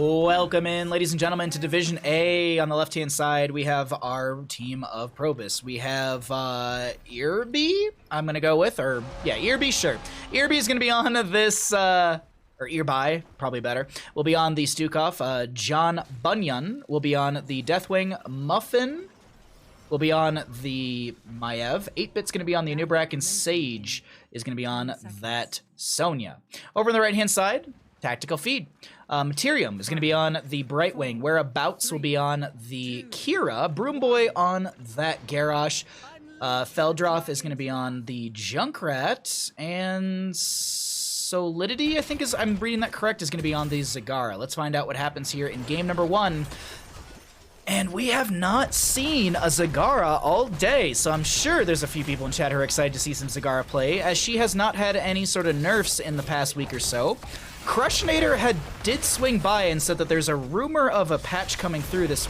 Welcome in, ladies and gentlemen, to Division A. On the left-hand side, we have our team of ProBUs. We have Earby, I'm going to go with, or yeah, Earby, sure. Earby is going to be on this, or Earby, probably better, will be on the Stukov. John Bunyan will be on the Deathwing. Muffin will be on the Maiev. 8-Bit's going to be on the Anubrak, and Sage is going to be on that Sonya. Over on the right-hand side, Tactical Feed. Materium is going to be on the Brightwing. Whereabouts will be on the Kira. Broomboy on that Garrosh. Feldroth is going to be on the Junkrat. And Solidity, I think is, I'm reading that correct, is going to be on the Zagara. Let's find out what happens here in game number 1. And we have not seen a Zagara all day, so I'm sure there's a few people in chat who are excited to see some Zagara play, as she has not had any sort of nerfs in the past week or so. Crushinator did swing by and said that there's a rumor of a patch coming through this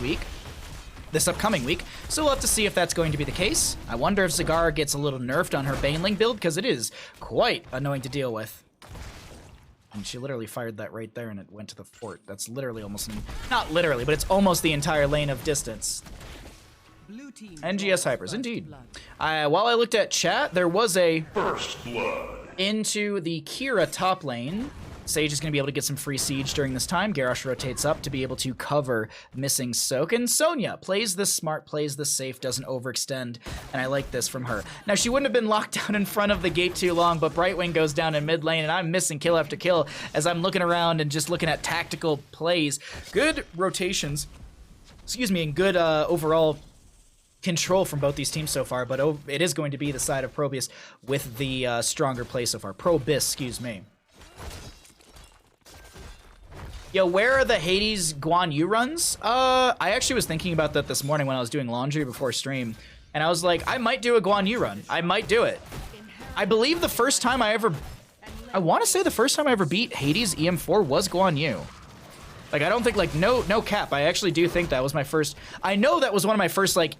upcoming week, so we'll have to see if that's going to be the case. I wonder if Zagara gets a little nerfed on her Baneling build, because it is quite annoying to deal with. And she literally fired that right there and it went to the fort. That's literally almost, not literally, but it's almost the entire lane of distance. NGS Hypers, indeed. While I looked at chat, there was a First Blood into the Kira top lane. Sage is going to be able to get some free siege during this time. Garrosh rotates up to be able to cover missing soak. And Sonya plays this smart, plays this safe, doesn't overextend, and I like this from her. Now, she wouldn't have been locked down in front of the gate too long, but Brightwing goes down in mid lane, and I'm missing kill after kill as I'm looking around and just looking at tactical plays. Good rotations, excuse me, and good overall control from both these teams so far, but it is going to be the side of ProBUs with the stronger play so far. ProBUs, excuse me. Yo, where are the Hades Guan Yu runs? I actually was thinking about that this morning when I was doing laundry before stream, and I was like, I might do a Guan Yu run. I might do it. I believe the first time I want to say the first time I ever beat Hades EM4 was Guan Yu. Like, I don't think, like, no cap. I actually do think that was my first, I know that was one of my first, like,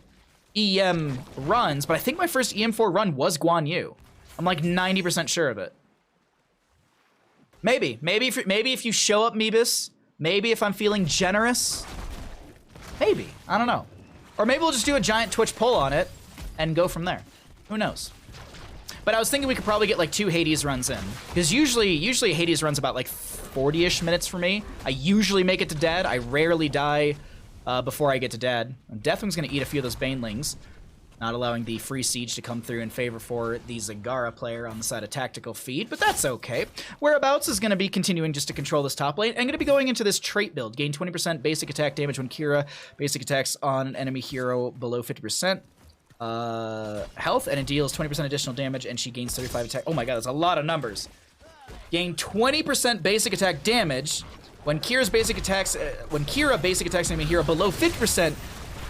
EM runs, but I think my first EM4 run was Guan Yu. I'm like 90% sure of it. Maybe if you show up, Meebus, maybe if I'm feeling generous, maybe, I don't know. Or maybe we'll just do a giant Twitch poll on it and go from there. Who knows? But I was thinking we could probably get like 2 Hades runs in, because usually Hades runs about like 40-ish minutes for me. I usually make it to Dad. I rarely die before I get to Dad. Deathwing's gonna eat a few of those Banelings, not allowing the free siege to come through in favor for the Zagara player on the side of Tactical Feed, but that's okay. Whereabouts is going to be continuing just to control this top lane, and going to be going into this trait build. Gain 20% basic attack damage when Kira basic attacks on an enemy hero below 50% health, and it deals 20% additional damage, and she gains 35 attack. Oh my god, that's a lot of numbers. Gain 20% basic attack damage when Kira basic attacks an enemy hero below 50%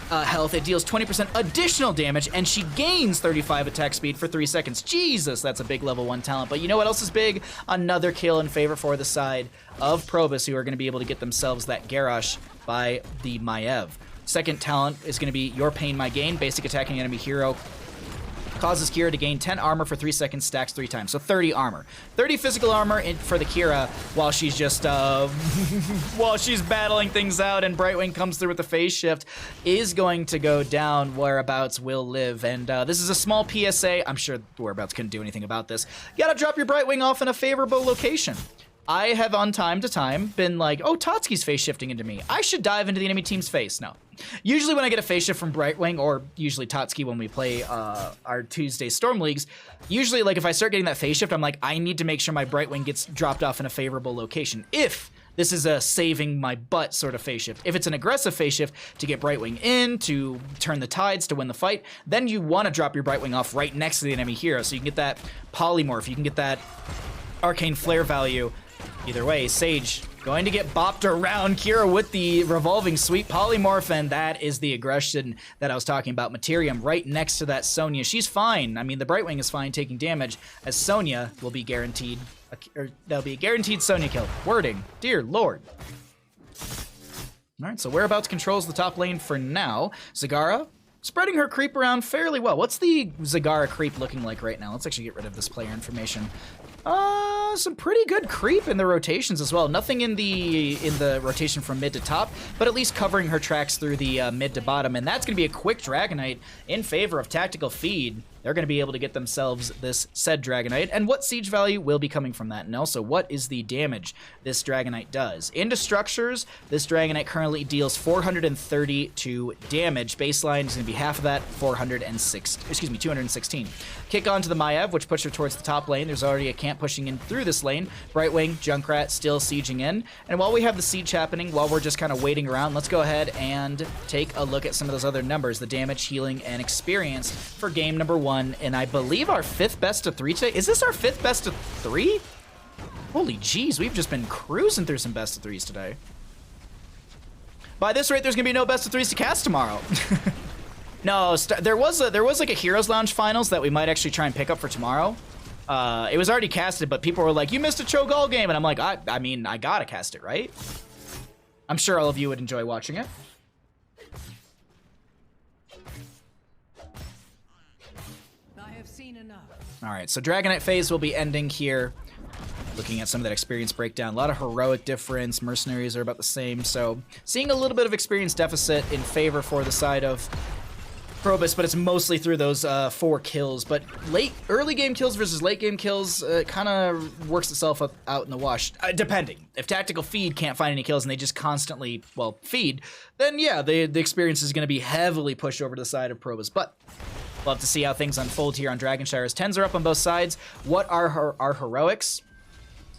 health. It deals 20% additional damage, and she gains 35 attack speed for 3 seconds. Jesus, that's a big level 1 talent. But you know what else is big? Another kill in favor for the side of ProBUs, who are going to be able to get themselves that Garrosh by the Maiev. Second talent is going to be Your Pain, My Gain. Basic attacking enemy hero causes Kira to gain 10 armor for 3 seconds, stacks 3 times. So 30 armor. 30 physical armor for the Kira while she's just, while she's battling things out, and Brightwing comes through with the phase shift, is going to go down. Whereabouts will live. And this is a small PSA. I'm sure Whereabouts couldn't do anything about this. You gotta drop your Brightwing off in a favorable location. I have on time to time been like, oh, Totski's face shifting into me. I should dive into the enemy team's face. No. Usually when I get a face shift from Brightwing, or usually Totski when we play our Tuesday Storm Leagues, usually like if I start getting that face shift, I'm like, I need to make sure my Brightwing gets dropped off in a favorable location. If this is a saving my butt sort of phase shift. If it's an aggressive phase shift to get Brightwing in, to turn the tides, to win the fight, then you want to drop your Brightwing off right next to the enemy hero so you can get that polymorph, you can get that arcane flare value. Either way, Sage going to get bopped around Kira with the revolving sweep polymorph, and that is the aggression that I was talking about. Materium right next to that Sonya. She's fine. I mean, the Brightwing is fine taking damage, as Sonya will be guaranteed, or there'll be a guaranteed Sonya kill. Wording, dear lord. All right, so Whereabouts controls the top lane for now. Zagara spreading her creep around fairly well. What's the Zagara creep looking like right now? Let's actually get rid of this player information. Some pretty good creep in the rotations as well. Nothing in the rotation from mid to top, but at least covering her tracks through the mid to bottom. And that's going to be a quick Dragonite in favor of Tactical Feed. They're going to be able to get themselves this said Dragonite. And what siege value will be coming from that? And also, what is the damage this Dragonite does? Into structures, this Dragonite currently deals 432 damage. Baseline is going to be half of that, 216. Kick on to the Maiev, which puts her towards the top lane. There's already a camp pushing in through this lane. Brightwing, Junkrat still sieging in. And while we have the siege happening, while we're just kind of waiting around, let's go ahead and take a look at some of those other numbers, the damage, healing, and experience for game number 1. And I believe our 5th best of 3 today. Is this our 5th best of 3? Holy jeez, we've just been cruising through some best of 3s today. By this rate, there's gonna be no best of 3s to cast tomorrow. No, there was like a Heroes Lounge finals that we might actually try and pick up for tomorrow. It was already casted, but people were like, "You missed a Cho'Gall game," and I'm like, I mean, I gotta cast it, right? I'm sure all of you would enjoy watching it. All right, so Dragonite phase will be ending here. Looking at some of that experience breakdown, a lot of heroic difference. Mercenaries are about the same, so seeing a little bit of experience deficit in favor for the side of ProBUs, but it's mostly through those 4 kills. But early game kills versus late game kills kind of works itself out in the wash, depending. If Tactical Feed can't find any kills and they just constantly, well, feed, then yeah, the experience is going to be heavily pushed over to the side of ProBUs. But we'll have to see how things unfold here on Dragonshire's. 10s are up on both sides. What are our heroics?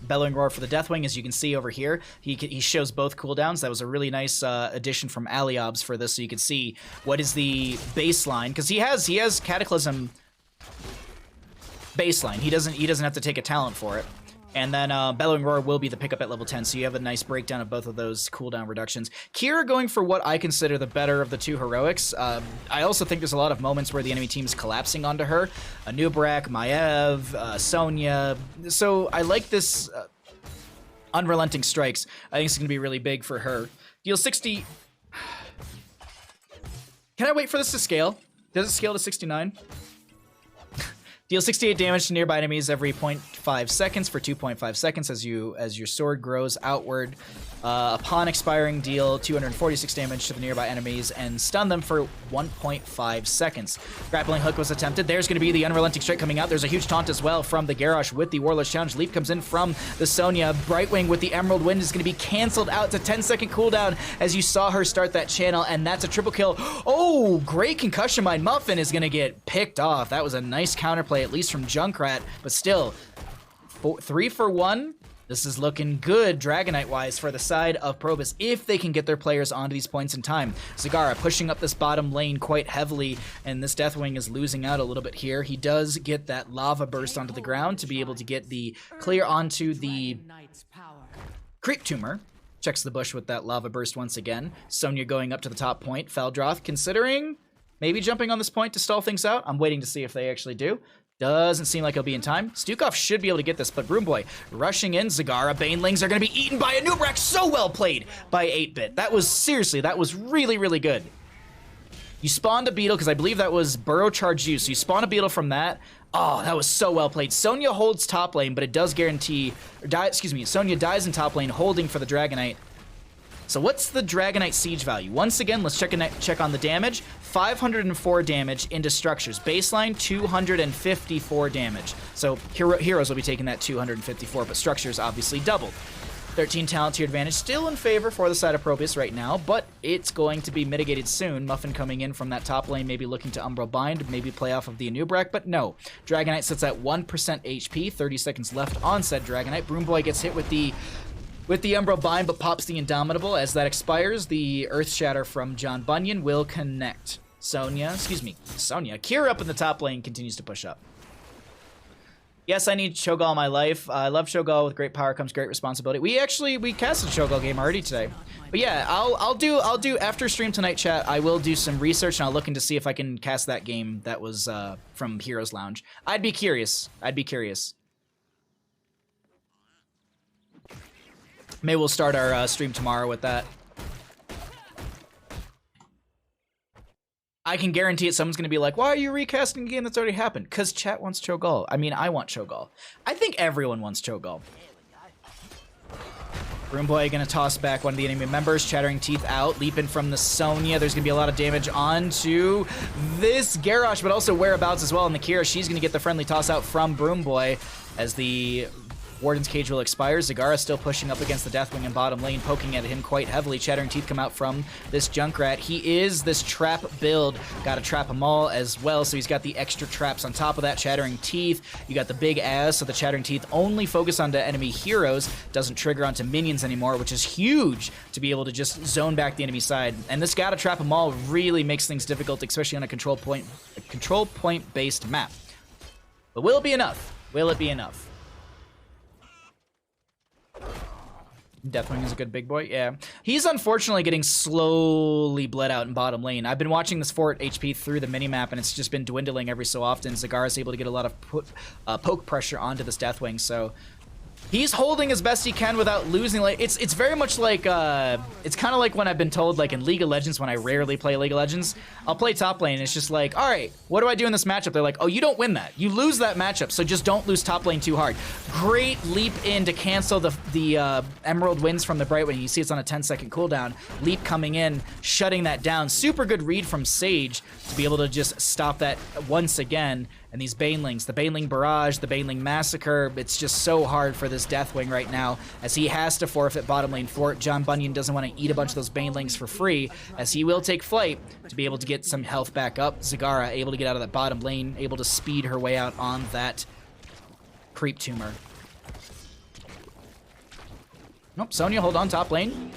Bellowing Roar for the Deathwing, as you can see over here. He shows both cooldowns. That was a really nice addition from Aliobs for this, so you can see what is the baseline. Because he has Cataclysm baseline. He doesn't have to take a talent for it. And then Bellowing Roar will be the pickup at level 10, so you have a nice breakdown of both of those cooldown reductions. Kira going for what I consider the better of the 2 heroics. I also think there's a lot of moments where the enemy team is collapsing onto her. Anubrak, Maiev, Sonya. So I like this Unrelenting Strikes. I think it's going to be really big for her. Deal 60... Can I wait for this to scale? Does it scale to 69? Deal 68 damage to nearby enemies every 0.5 seconds for 2.5 seconds as your sword grows outward. Upon expiring, deal 246 damage to the nearby enemies and stun them for 1.5 seconds. Grappling Hook was attempted. There's going to be the Unrelenting Strike coming out. There's a huge taunt as well from the Garrosh with the Warlord's Challenge. Leap comes in from the Sonya. Brightwing with the Emerald Wind is going to be canceled out to 10-second cooldown as you saw her start that channel, and that's a triple kill. Oh, great Concussion Mine. Muffin is going to get picked off. That was a nice counterplay, at least from Junkrat, but still, 3 for 1. This is looking good Dragonite-wise for the side of ProBUs if they can get their players onto these points in time. Zagara pushing up this bottom lane quite heavily, and this Deathwing is losing out a little bit here. He does get that Lava Burst onto the ground to be able to get the clear onto the Creep Tumor. Checks the bush with that Lava Burst once again. Sonya going up to the top point. Feldroth considering maybe jumping on this point to stall things out. I'm waiting to see if they actually do. Doesn't seem like he'll be in time. Stukov should be able to get this, but Broomboy rushing in. Zagara, Banelings are going to be eaten by a Nubrak. So well played by 8-Bit. That was really, really good. You spawned a Beetle, because I believe that was Burrow Charge use. So you spawn a Beetle from that. Oh, that was so well played. Sonya holds top lane, but it does guarantee... Sonya dies in top lane, holding for the Dragonite. So what's the Dragonite siege value? Once again, let's check on the damage. 504 damage into structures. Baseline, 254 damage. So heroes will be taking that 254, but structures obviously doubled. 13 talent tier advantage, still in favor for the side of ProBUs right now, but it's going to be mitigated soon. Muffin coming in from that top lane, maybe looking to Umbral Bind, maybe play off of the Anubrak, but no. Dragonite sits at 1% HP, 30 seconds left on said Dragonite. Broomboy gets hit with the Umbral Bind, but pops the Indomitable. As that expires, the Earth Shatter from John Bunyan will connect. Sonya. Kira up in the top lane continues to push up. Yes, I need Cho'Gall in my life. I love Cho'Gall. With great power comes great responsibility. We casted a Cho'Gall game already today. But yeah, I'll do after stream tonight, chat. I will do some research and I'll look into see if I can cast that game that was from Heroes Lounge. I'd be curious. Maybe we'll start our stream tomorrow with that. I can guarantee it. Someone's going to be like, why are you recasting a game that's already happened? Because chat wants Cho'Gall. I mean, I want Cho'Gall. I think everyone wants Cho'Gall. Broomboy going to toss back one of the enemy members. Chattering Teeth out. Leaping from the Sonya. There's going to be a lot of damage onto this Garrosh, but also Whereabouts as well. And the Kira, she's going to get the friendly toss out from Broomboy as the Warden's Cage will expire. Zagara still pushing up against the Deathwing in bottom lane, poking at him quite heavily. Chattering Teeth come out from this Junkrat. He is this trap build. Got to trap them all as well, so he's got the extra traps on top of that. Chattering Teeth, you got the big ass, so the Chattering Teeth only focus onto enemy heroes, doesn't trigger onto minions anymore, which is huge to be able to just zone back the enemy side. And this gotta trap them all really makes things difficult, especially on a control point based map. But will it be enough? Will it be enough? Deathwing is a good big boy, yeah. He's unfortunately getting slowly bled out in bottom lane. I've been watching this fort HP through the minimap, and it's just been dwindling every so often. Zagara's able to get a lot of poke pressure onto this Deathwing, so he's holding as best he can without losing. Like it's very much like it's kind of like when I've been told, like in League of Legends, when I rarely play League of Legends, I'll play top lane and it's just like, all right, what do I do in this matchup? They're like, oh, you don't win that, you lose that matchup, so just don't lose top lane too hard. Great leap in to cancel the Emerald Winds from the Brightwing. You see it's on a 10-second cooldown. Leap coming in, shutting that down. Super good read from Sage to be able to just stop that once again. And these Banelings, the Baneling Barrage, the Baneling Massacre, it's just so hard for this Deathwing right now as he has to forfeit bottom lane fort. John Bunyan doesn't want to eat a bunch of those Banelings for free, as he will take flight to be able to get some health back up. Zagara able to get out of that bottom lane, able to speed her way out on that Creep Tumor. Nope, Sonya hold on top lane.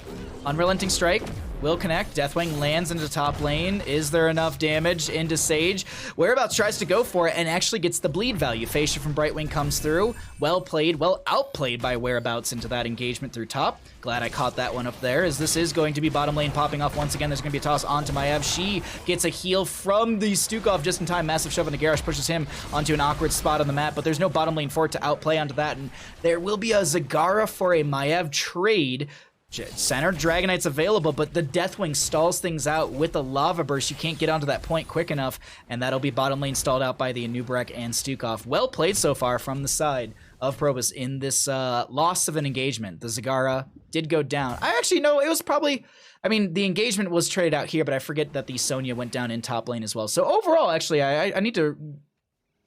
Unrelenting Strike will connect. Deathwing lands into top lane. Is there enough damage into Sage? Whereabouts tries to go for it and actually gets the bleed value. Fascia from Brightwing comes through. Well played, well outplayed by Whereabouts into that engagement through top. Glad I caught that one up there, as this is going to be bottom lane popping off once again. There's going to be a toss onto Maiev. She gets a heal from the Stukov just in time. Massive shove into Garrosh, pushes him onto an awkward spot on the map, but there's no bottom lane for it to outplay onto that, and there will be a Zagara for a Maiev trade. Center Dragon Knight's available, but the Deathwing stalls things out with a Lava Burst. You can't get onto that point quick enough, and that'll be bottom lane stalled out by the Anubarak and Stukov. Well played so far from the side of ProBUs in this loss of an engagement. The Zagara did go down. I actually know it was probably, I mean, the engagement was traded out here, but I forget that the Sonya went down in top lane as well. So overall, actually, I need to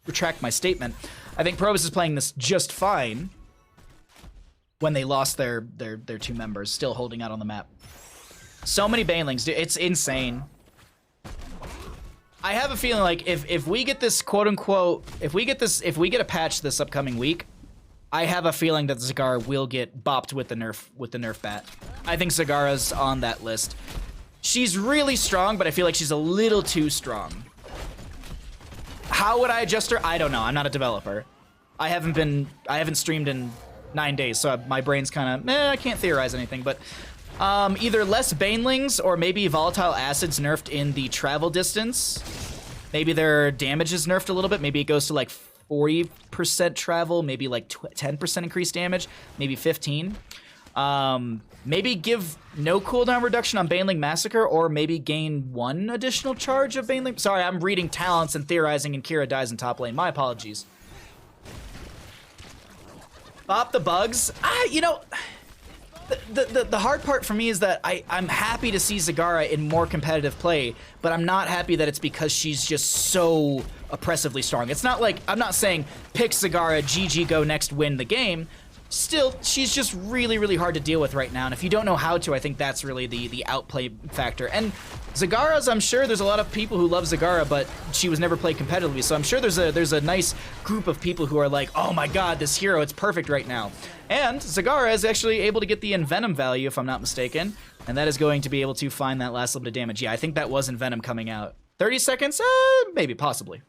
retract my statement. I think ProBUs is playing this just fine when they lost their two members, still holding out on the map. So many Banelings, dude, it's insane. I have a feeling like if we get this quote unquote, if we get a patch this upcoming week, I have a feeling that Zagara will get bopped with the nerf bat. I think Zagara's on that list. She's really strong, but I feel like she's a little too strong. How would I adjust her? I don't know. I'm not a developer. I haven't streamed in 9 days, so my brain's kind of, I can't theorize anything, but either less Banelings or maybe Volatile Acids nerfed in the travel distance. Maybe their damage is nerfed a little bit. Maybe it goes to like 40% travel, maybe like 10% increased damage, maybe 15. Maybe give no cooldown reduction on Baneling Massacre, or maybe gain 1 additional charge of Baneling. Sorry, I'm reading talents and theorizing, and Kira dies in top lane. My apologies. Bop the bugs. You know, the hard part for me is that I'm happy to see Zagara in more competitive play, but I'm not happy that it's because she's just so oppressively strong. It's not like, I'm not saying pick Zagara, GG, go next, win the game. Still, she's just really, really hard to deal with right now, and if you don't know how to, I think that's really the outplay factor. And Zagara's, I'm sure there's a lot of people who love Zagara, but she was never played competitively, so I'm sure there's a nice group of people who are like, oh my god, this hero, it's perfect right now. And Zagara is actually able to get the Envenom value, if I'm not mistaken, and that is going to be able to find that last little bit of damage. Yeah, I think that was Envenom coming out. 30 seconds? Maybe, possibly.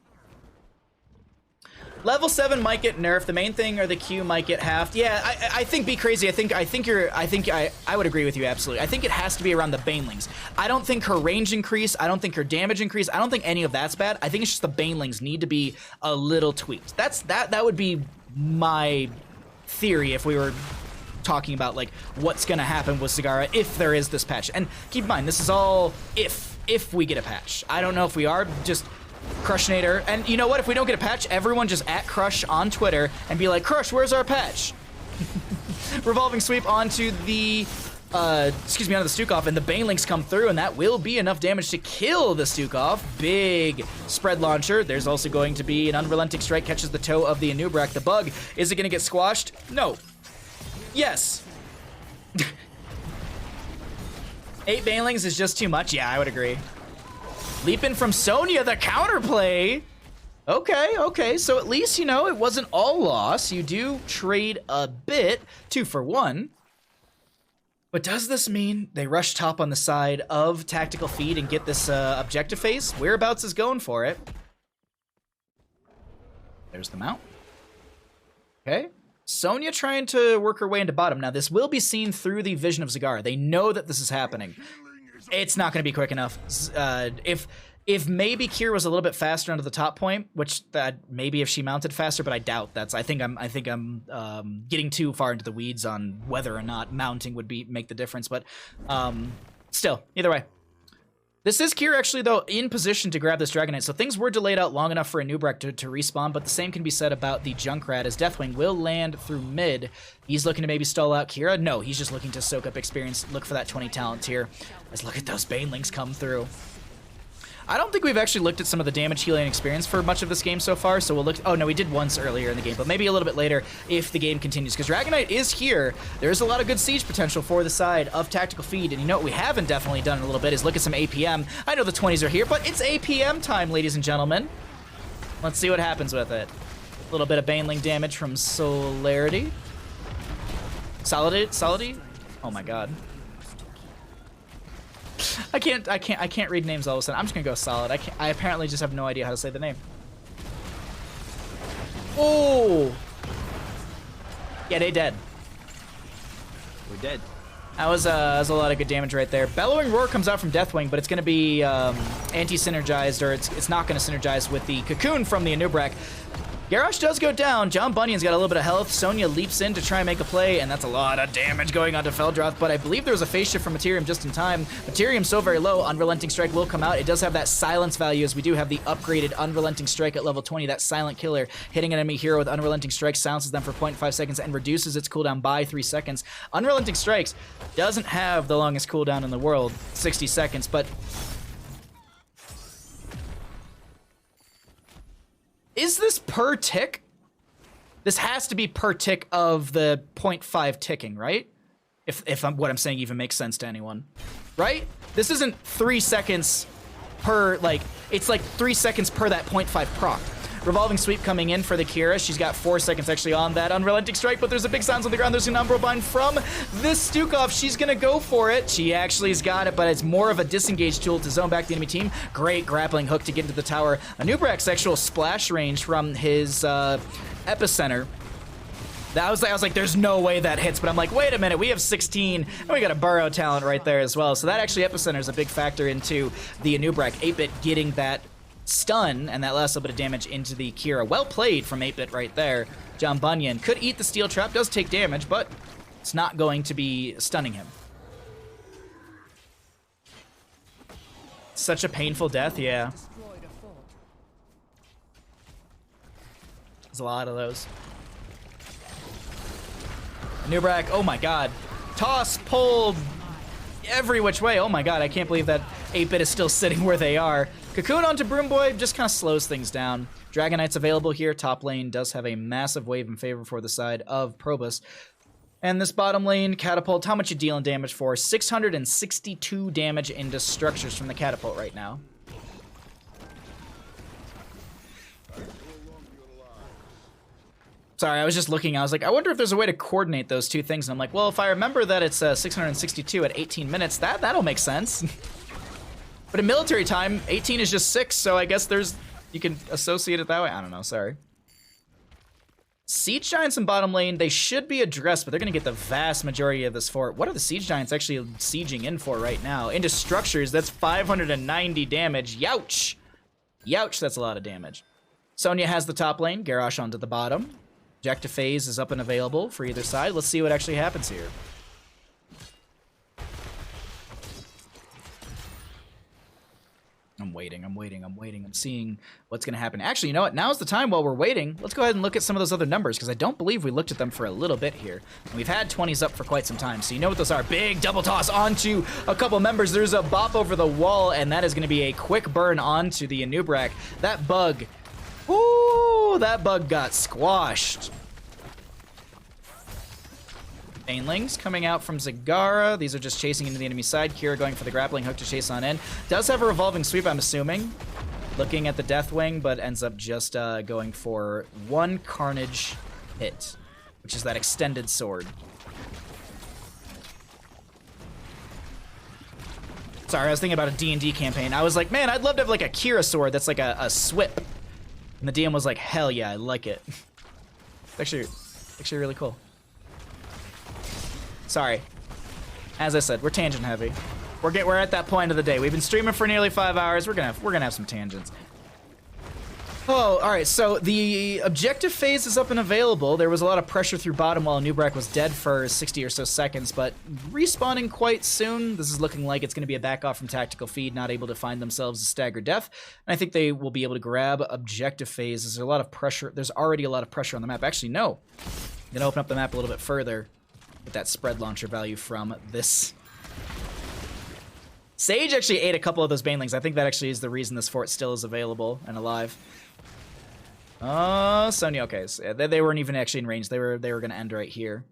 Level 7 might get nerfed. The main thing or the Q might get halved. Yeah, I think be crazy. I would agree with you absolutely. I think it has to be around the Banelings. I don't think her range increase. I don't think her damage increase. I don't think any of that's bad. I think it's just the Banelings need to be a little tweaked. That would be my theory if we were talking about like what's gonna happen with Zagara if there is this patch. And keep in mind, this is all if. if we get a patch. I don't know if we are. Just Crushinator. And you know what? If we don't get a patch, everyone just at Crush on Twitter and be like, Crush, where's our patch? Revolving sweep onto the, onto the Stukov, and the Banelinks come through, and that will be enough damage to kill the Stukov. Big spread launcher. There's also going to be an Unrelenting Strike, catches the toe of the Anubrak. The bug, is it going to get squashed? No. Yes. 8 Banelings is just too much. Yeah, I would agree. Leaping from Sonya, the counterplay. Okay, so at least, you know, it wasn't all loss. You do trade a bit, 2 for 1. But does this mean they rush top on the side of Tactical Feed and get this objective phase? Whereabouts is going for it. There's the mount. Okay. Sonya trying to work her way into bottom. Now, this will be seen through the vision of Zagara. They know that this is happening. It's not going to be quick enough. If maybe Kier was a little bit faster onto the top point, which maybe if she mounted faster, but I doubt that's. I think I'm getting too far into the weeds on whether or not mounting would make the difference. But still, either way. This is Kier actually, though, in position to grab this Dragon Knight, so things were delayed out long enough for a Nubrak to respawn, but the same can be said about the Junkrat, as Deathwing will land through mid. He's looking to maybe stall out Kira. No, he's just looking to soak up experience, look for that 20 talent tier. Let's look at those Banelings come through. I don't think we've actually looked at some of the damage, healing, experience for much of this game so far, so we'll look. Oh, no, we did once earlier in the game, but maybe a little bit later if the game continues, because Dragon Knight is here. There's a lot of good siege potential for the side of Tactical Feed, and you know what we haven't definitely done in a little bit is look at some APM. I know the 20s are here, but it's APM time, ladies and gentlemen. Let's see what happens with it. A little bit of Baneling damage from Solarity. Solidity? Oh my god. I can't read names all of a sudden. I'm just gonna go solid. I apparently just have no idea how to say the name. Oh! Yeah, they dead. We're dead. That was a lot of good damage right there. Bellowing Roar comes out from Deathwing, but it's gonna be anti-synergized, or it's not gonna synergize with the Cocoon from the Anubrak. Garrosh does go down. John Bunyan's got a little bit of health. Sonya leaps in to try and make a play, and that's a lot of damage going on to Feldroth, but I believe there was a phase shift from Materium just in time. Materium's so very low, Unrelenting Strike will come out. It does have that silence value, as we do have the upgraded Unrelenting Strike at level 20, that silent killer. Hitting an enemy hero with Unrelenting Strike silences them for 0.5 seconds and reduces its cooldown by 3 seconds. Unrelenting Strikes doesn't have the longest cooldown in the world, 60 seconds, but is this per tick? This has to be per tick of the 0.5 ticking, right? If what I'm saying even makes sense to anyone, right? This isn't 3 seconds per, like, it's like 3 seconds per that 0.5 proc. Revolving Sweep coming in for the Kira. She's got 4 seconds actually on that Unrelenting Strike, but there's a big silence on the ground. There's an Umbral Bind from this Stukov. She's gonna go for it. She actually has got it, but it's more of a disengage tool to zone back the enemy team. Great grappling hook to get into the tower. Anubrak's actual splash range from his epicenter. I was like, there's no way that hits, but I'm like, wait a minute, we have 16, and we got a burrow talent right there as well. So that actually epicenter is a big factor into the Anubrak. 8-Bit getting that stun and that last little bit of damage into the Kira. Well played from 8-Bit right there. John Bunyan could eat the steel trap, does take damage, but it's not going to be stunning him. Such a painful death, yeah. There's a lot of those. Nubrak, oh my god. Toss, pulled, every which way. Oh my god, I can't believe that 8-Bit is still sitting where they are. Cocoon onto Broom Boy just kind of slows things down. Dragon Knight's available here. Top lane does have a massive wave in favor for the side of ProBUs. And this bottom lane, Catapult, how much you dealing damage for? 662 damage into structures from the Catapult right now. Sorry, I was just looking. I was like, I wonder if there's a way to coordinate those two things. And I'm like, well, if I remember that it's 662 at 18 minutes, that'll make sense. But in military time, 18 is just 6, so I guess you can associate it that way. I don't know, sorry. Siege Giants in bottom lane, they should be addressed, but they're going to get the vast majority of this fort. What are the Siege Giants actually sieging in for right now? Into structures, that's 590 damage. Youch! Youch, that's a lot of damage. Sonya has the top lane, Garrosh onto the bottom. Objective phase is up and available for either side. Let's see what actually happens here. I'm waiting. I'm seeing what's going to happen. Actually, you know what? Now's the time while we're waiting. Let's go ahead and look at some of those other numbers, because I don't believe we looked at them for a little bit here. And we've had 20s up for quite some time, so you know what those are. Big double toss onto a couple members. There's a bop over the wall, and that is going to be a quick burn onto the Anubrak. That bug, ooh, that bug got squashed. Banelings coming out from Zagara. These are just chasing into the enemy side. Kira going for the grappling hook to chase on in. Does have a revolving sweep, I'm assuming. Looking at the Deathwing, but ends up just going for one Carnage hit, which is that extended sword. Sorry, I was thinking about a D&D campaign. I was like, man, I'd love to have like a Kira sword that's like a swip. And the DM was like, hell yeah, I like it. Actually really cool. Sorry. As I said, we're tangent heavy. We're at that point of the day. We've been streaming for nearly 5 hours. We're gonna have some tangents. Oh, all right. So the objective phase is up and available. There was a lot of pressure through bottom while Nubrak was dead for 60 or so seconds, but respawning quite soon. This is looking like it's going to be a back off from tactical feed, not able to find themselves a staggered death. And I think they will be able to grab objective phase. There's a lot of pressure. There's already a lot of pressure on the map. Actually, no. I'm gonna open up the map a little bit further. With that spread launcher value from this. Sage actually ate a couple of those Banelings. I think that actually is the reason this fort still is available and alive. Oh, Sonya, okay. So they weren't even actually in range. They were gonna end right here.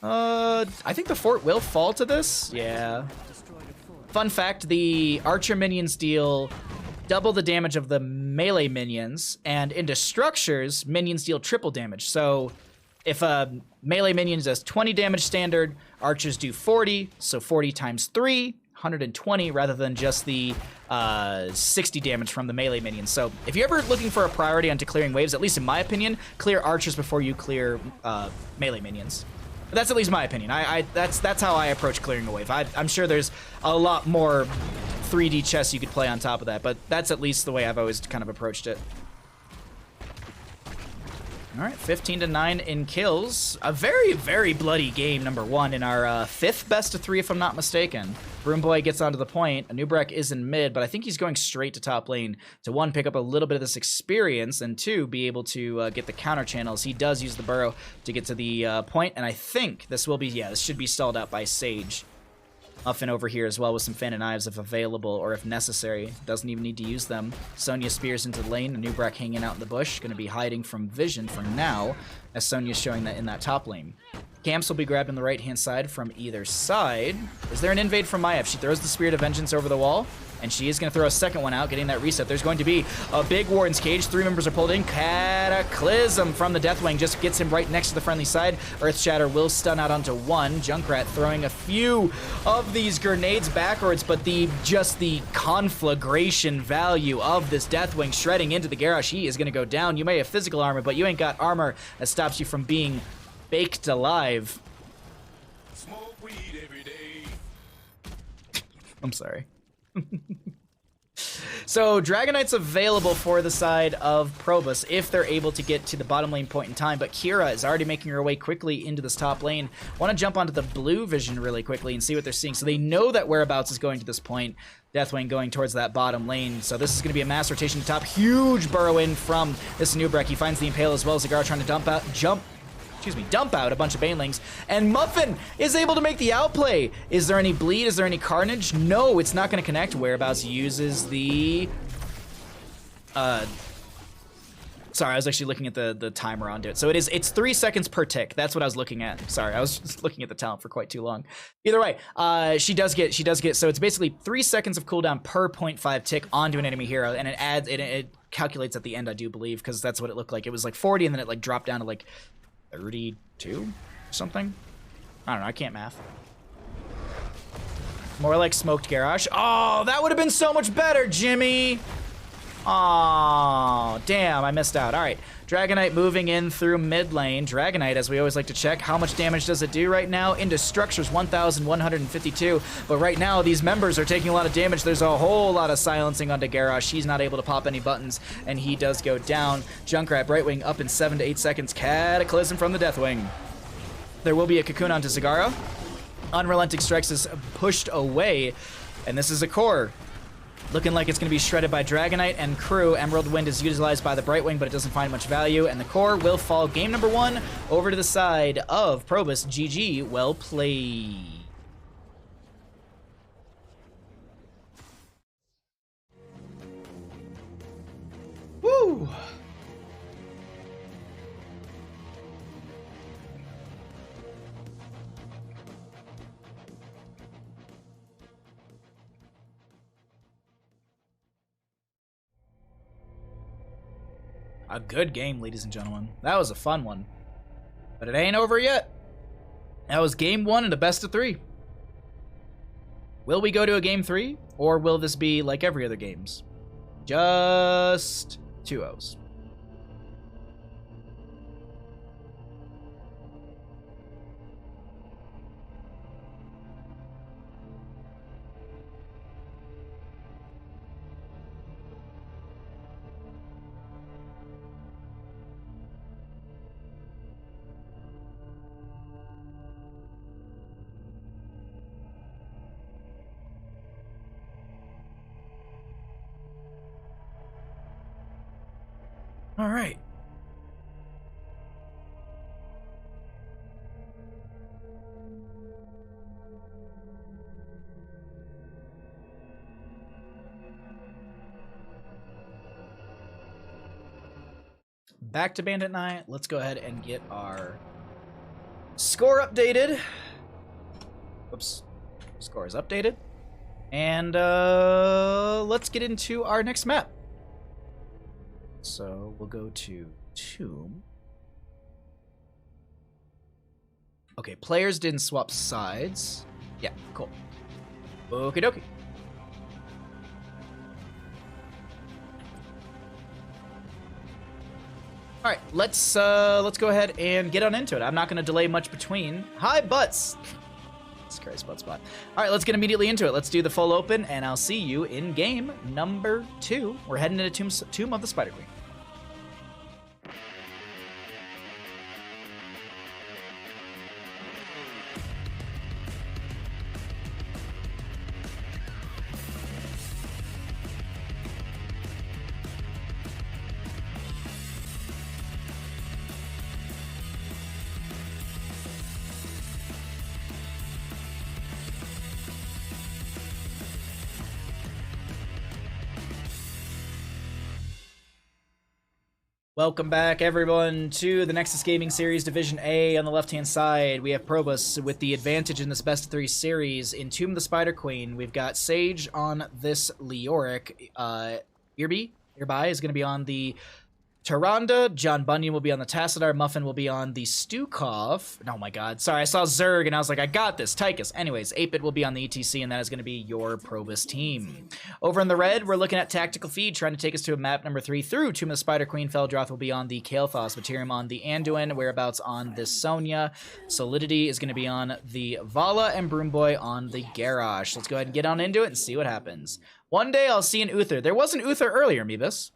I think the fort will fall to this. Yeah. Fun fact, the archer minions deal double the damage of the melee minions, and into structures, minions deal triple damage. So if a melee minion does 20 damage standard, archers do 40, so 40 times 3, 120, rather than just the 60 damage from the melee minions. So if you're ever looking for a priority onto clearing waves, at least in my opinion, clear archers before you clear melee minions. But that's at least my opinion. That's how I approach clearing a wave. I'm sure there's a lot more 3D chess you could play on top of that, but that's at least the way I've always kind of approached it. All right, 15-9 in kills. A very, very bloody game, number one, in our fifth best of 3, if I'm not mistaken. Broomboy gets onto the point. Anubrak is in mid, but I think he's going straight to top lane to, 1, pick up a little bit of this experience, and 2, be able to get the counter channels. He does use the burrow to get to the point, and I think this will be, yeah, this should be stalled out by Sage. Muffin over here as well with some Fan and Knives if available or if necessary. Doesn't even need to use them. Sonya spears into the lane. Anubrak hanging out in the bush. Going to be hiding from vision for now, as Sonya's showing that in that top lane. Camps will be grabbing the right-hand side from either side. Is there an invade from Maiev? She throws the Spirit of Vengeance over the wall, and she is going to throw a second one out, getting that reset. There's going to be a big Warden's Cage. 3 members are pulled in. Cataclysm from the Deathwing just gets him right next to the friendly side. Earth Shatter will stun out onto 1. Junkrat throwing a few of these grenades backwards, but just the conflagration value of this Deathwing shredding into the garage. He is going to go down. You may have physical armor, but you ain't got armor that stops you from being baked alive. Smoke weed every day. I'm sorry. So Dragon Knight's available for the side of ProBUs if they're able to get to the bottom lane point in time, but Kira is already making her way quickly into this top lane. Want to jump onto the blue vision really quickly and see what they're seeing. So they know that whereabouts is going to this point. Deathwing going towards that bottom lane. So this is going to be a mass rotation to top. Huge burrow in from this Nubrak. He finds the Impale as well as Zagara trying to dump out a bunch of Banelings, and Muffin is able to make the outplay. Is there any bleed? Is there any carnage? No, it's not going to connect. Whereabouts uses the... Sorry, I was actually looking at the timer onto it. So it's 3 seconds per tick. That's what I was looking at. Sorry, I was just looking at the talent for quite too long. Either way, she does get, so it's basically 3 seconds of cooldown per 0.5 tick onto an enemy hero, and it calculates at the end, I do believe, because that's what it looked like. It was like 40, and then it like dropped down to like 32 something. I don't know, I can't math. More like smoked garage. Oh, that would have been so much better, Jimmy. Oh, damn, I missed out. All right, Dragon Knight moving in through mid lane. Dragon Knight, as we always like to check, how much damage does it do right now? Into structures, 1,152. But right now, these members are taking a lot of damage. There's a whole lot of silencing onto Garrosh. He's not able to pop any buttons, and he does go down. Junkrat, Brightwing up in 7 to 8 seconds. Cataclysm from the Deathwing. There will be a Cocoon onto Zagara. Unrelenting Strikes is pushed away, and this is a core. Looking like it's going to be shredded by Dragonite and crew. Emerald Wind is utilized by the Brightwing, but it doesn't find much value. And the core will fall game number 1 over to the side of ProBUs. GG, well played. Woo! A good game, ladies and gentlemen. That was a fun one. But it ain't over yet. That was game 1 and a best of 3. Will we go to a game 3? Or will this be like every other games? Just 2-0s. All right. Back to Bandit Night. Let's go ahead and get our score updated. Whoops. Score is updated. And let's get into our next map. So we'll go to Tomb. Okay, players didn't swap sides. Yeah, cool. Okie dokie. All right, let's go ahead and get on into it. I'm not going to delay much between. Hi, Butts. Jesus Christ, Butt Spot. All right, let's get immediately into it. Let's do the full open, and I'll see you in game number 2. We're heading into Tomb of the Spider Queen. Welcome back, everyone, to the Nexus Gaming Series Division A. On the left-hand side, we have ProBUs with the advantage in this best-of-3 series. In Tomb of the Spider Queen, we've got Sage on this Leoric. Irby is going to be on the Tyrande. John Bunyan will be on the Tassadar. Muffin will be on the Stukov. Oh my god. Sorry, I saw Zerg and I was like, I got this. Tychus. Anyways, 8-Bit will be on the ETC, and that is going to be your ProBUs team. Over in the red, we're looking at Tactical Feed, trying to take us to map number 3 through Tomb of the Spider Queen. Feldroth will be on the Kael'thas. Materium on the Anduin. Whereabouts on this Sonya. Solidity is going to be on the Vala, and Broomboy on the Garrosh. Let's go ahead and get on into it and see what happens. One day I'll see an Uther. There was an Uther earlier, Meebus.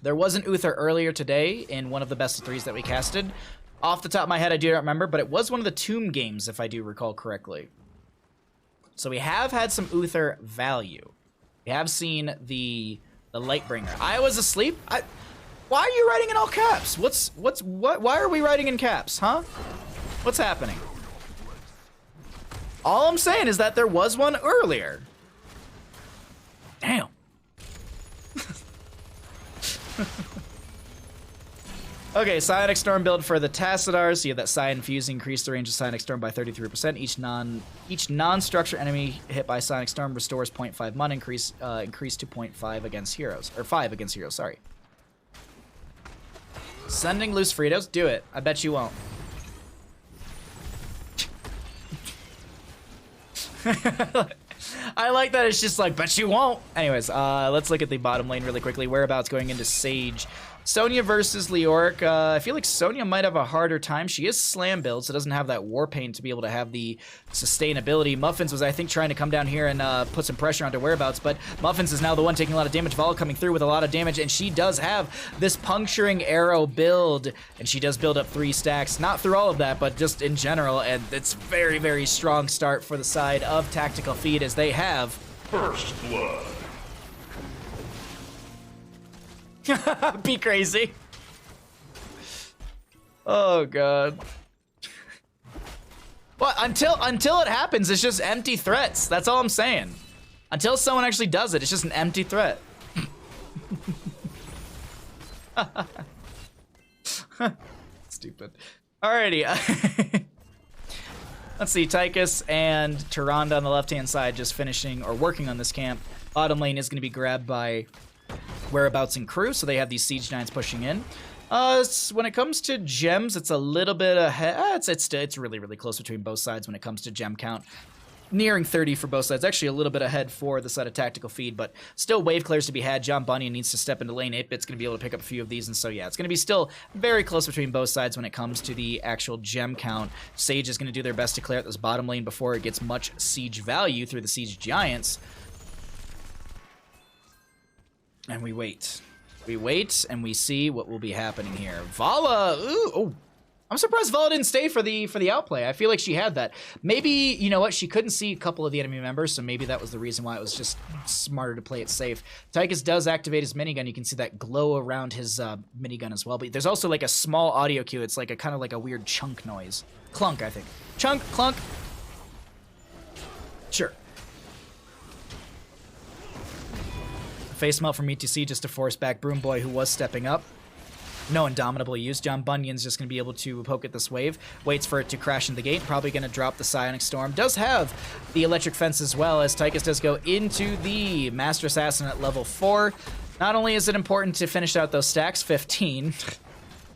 There was an Uther earlier today in one of the best of 3s that we casted. Off the top of my head, I do not remember, but it was one of the Tomb games, if I do recall correctly. So we have had some Uther value. We have seen the Lightbringer. I was asleep. Why are you writing in all caps? Why are we writing in caps, huh? What's happening? All I'm saying is that there was one earlier. Damn. Okay, Psionic Storm build for the Tassadar. So you have that Psi Infuse, increase the range of Psionic Storm by 33%. Each non-structure enemy hit by Psionic Storm restores 0.5 mana, increase to 0.5 against heroes. Or 5 against heroes, sorry. Sending loose Fritos? Do it. I bet you won't. I like that it's just like, bet you won't. Anyways, let's look at the bottom lane really quickly. Whereabouts going into Sage. Sonya versus Leoric. I feel like Sonya might have a harder time. She is slam build, so doesn't have that war paint to be able to have the sustainability. Muffins was, I think, trying to come down here and put some pressure onto Whereabouts, but Muffins is now the one taking a lot of damage. Vala coming through with a lot of damage, and she does have this puncturing arrow build, and she does build up 3 stacks. Not through all of that, but just in general, and it's very, very strong start for the side of Tactical Feed as they have First blood. Be crazy. Oh god. Well, until it happens, it's just empty threats. That's all I'm saying. Until someone actually does it, it's just an empty threat. Stupid. Alrighty. Let's see, Tychus and Tyrande on the left-hand side just finishing or working on this camp. Bottom lane is going to be grabbed by Whereabouts and Crew, so they have these Siege Giants pushing in. When it comes to gems, it's a little bit ahead. It's really, really close between both sides when it comes to gem count. Nearing 30 for both sides. Actually, a little bit ahead for the side of Tactical Feed, but still wave clears to be had. John Bunyan needs to step into lane 8-bit's going to be able to pick up a few of these, and so yeah, it's going to be still very close between both sides when it comes to the actual gem count. Sage is going to do their best to clear out this bottom lane before it gets much siege value through the Siege Giants. And we wait. We wait, and we see what will be happening here. Vala, ooh, oh. I'm surprised Vala didn't stay for the outplay. I feel like she had that. Maybe, you know what, she couldn't see a couple of the enemy members, so maybe that was the reason why it was just smarter to play it safe. Tychus does activate his minigun. You can see that glow around his minigun as well, but there's also like a small audio cue. It's like a kind of like a weird chunk noise. Clunk, I think. Chunk, clunk. Sure. Face melt from ETC just to force back Broom Boy, who was stepping up. No Indomitable use. John Bunyan's just going to be able to poke at this wave. Waits for it to crash in the gate. Probably going to drop the Psionic Storm. Does have the Electric Fence as well, as Tychus does go into the Master Assassin at level 4. Not only is it important to finish out those stacks, 15,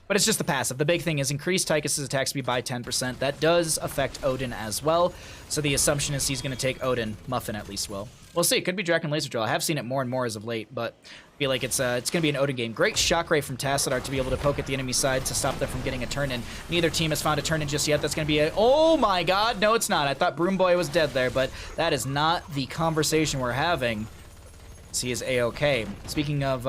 but it's just the passive. The big thing is increase Tychus' attack speed by 10%. That does affect Odin as well. So the assumption is he's going to take Odin. Muffin at least will. We'll see. It could be Draken Laser Drill. I have seen it more and more as of late, but I feel like it's going to be an Odin game. Great shock ray from Tassadar to be able to poke at the enemy side to stop them from getting a turn-in. Neither team has found a turn-in just yet. That's going to be a... Oh my god! No, it's not. I thought Broom Boy was dead there, but that is not the conversation we're having. So he is A-okay. Speaking of...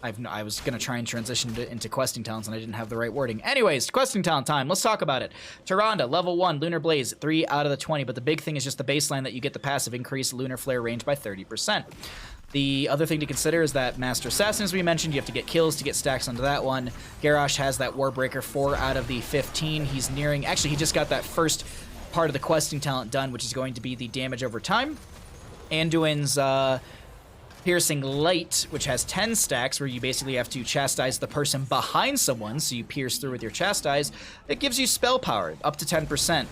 I was going to try and transition into questing talents, and I didn't have the right wording. Anyways, questing talent time. Let's talk about it. Tyrande, level 1, Lunar Blaze, 3 out of the 20, but the big thing is just the baseline that you get the passive increase Lunar Flare range by 30%. The other thing to consider is that Master Assassin, as we mentioned, you have to get kills to get stacks onto that one. Garrosh has that Warbreaker, 4 out of the 15. He's nearing... Actually, he just got that first part of the questing talent done, which is going to be the damage over time. Anduin's... Piercing Light, which has 10 stacks, where you basically have to chastise the person behind someone, so you pierce through with your chastise. It gives you spell power, up to 10%.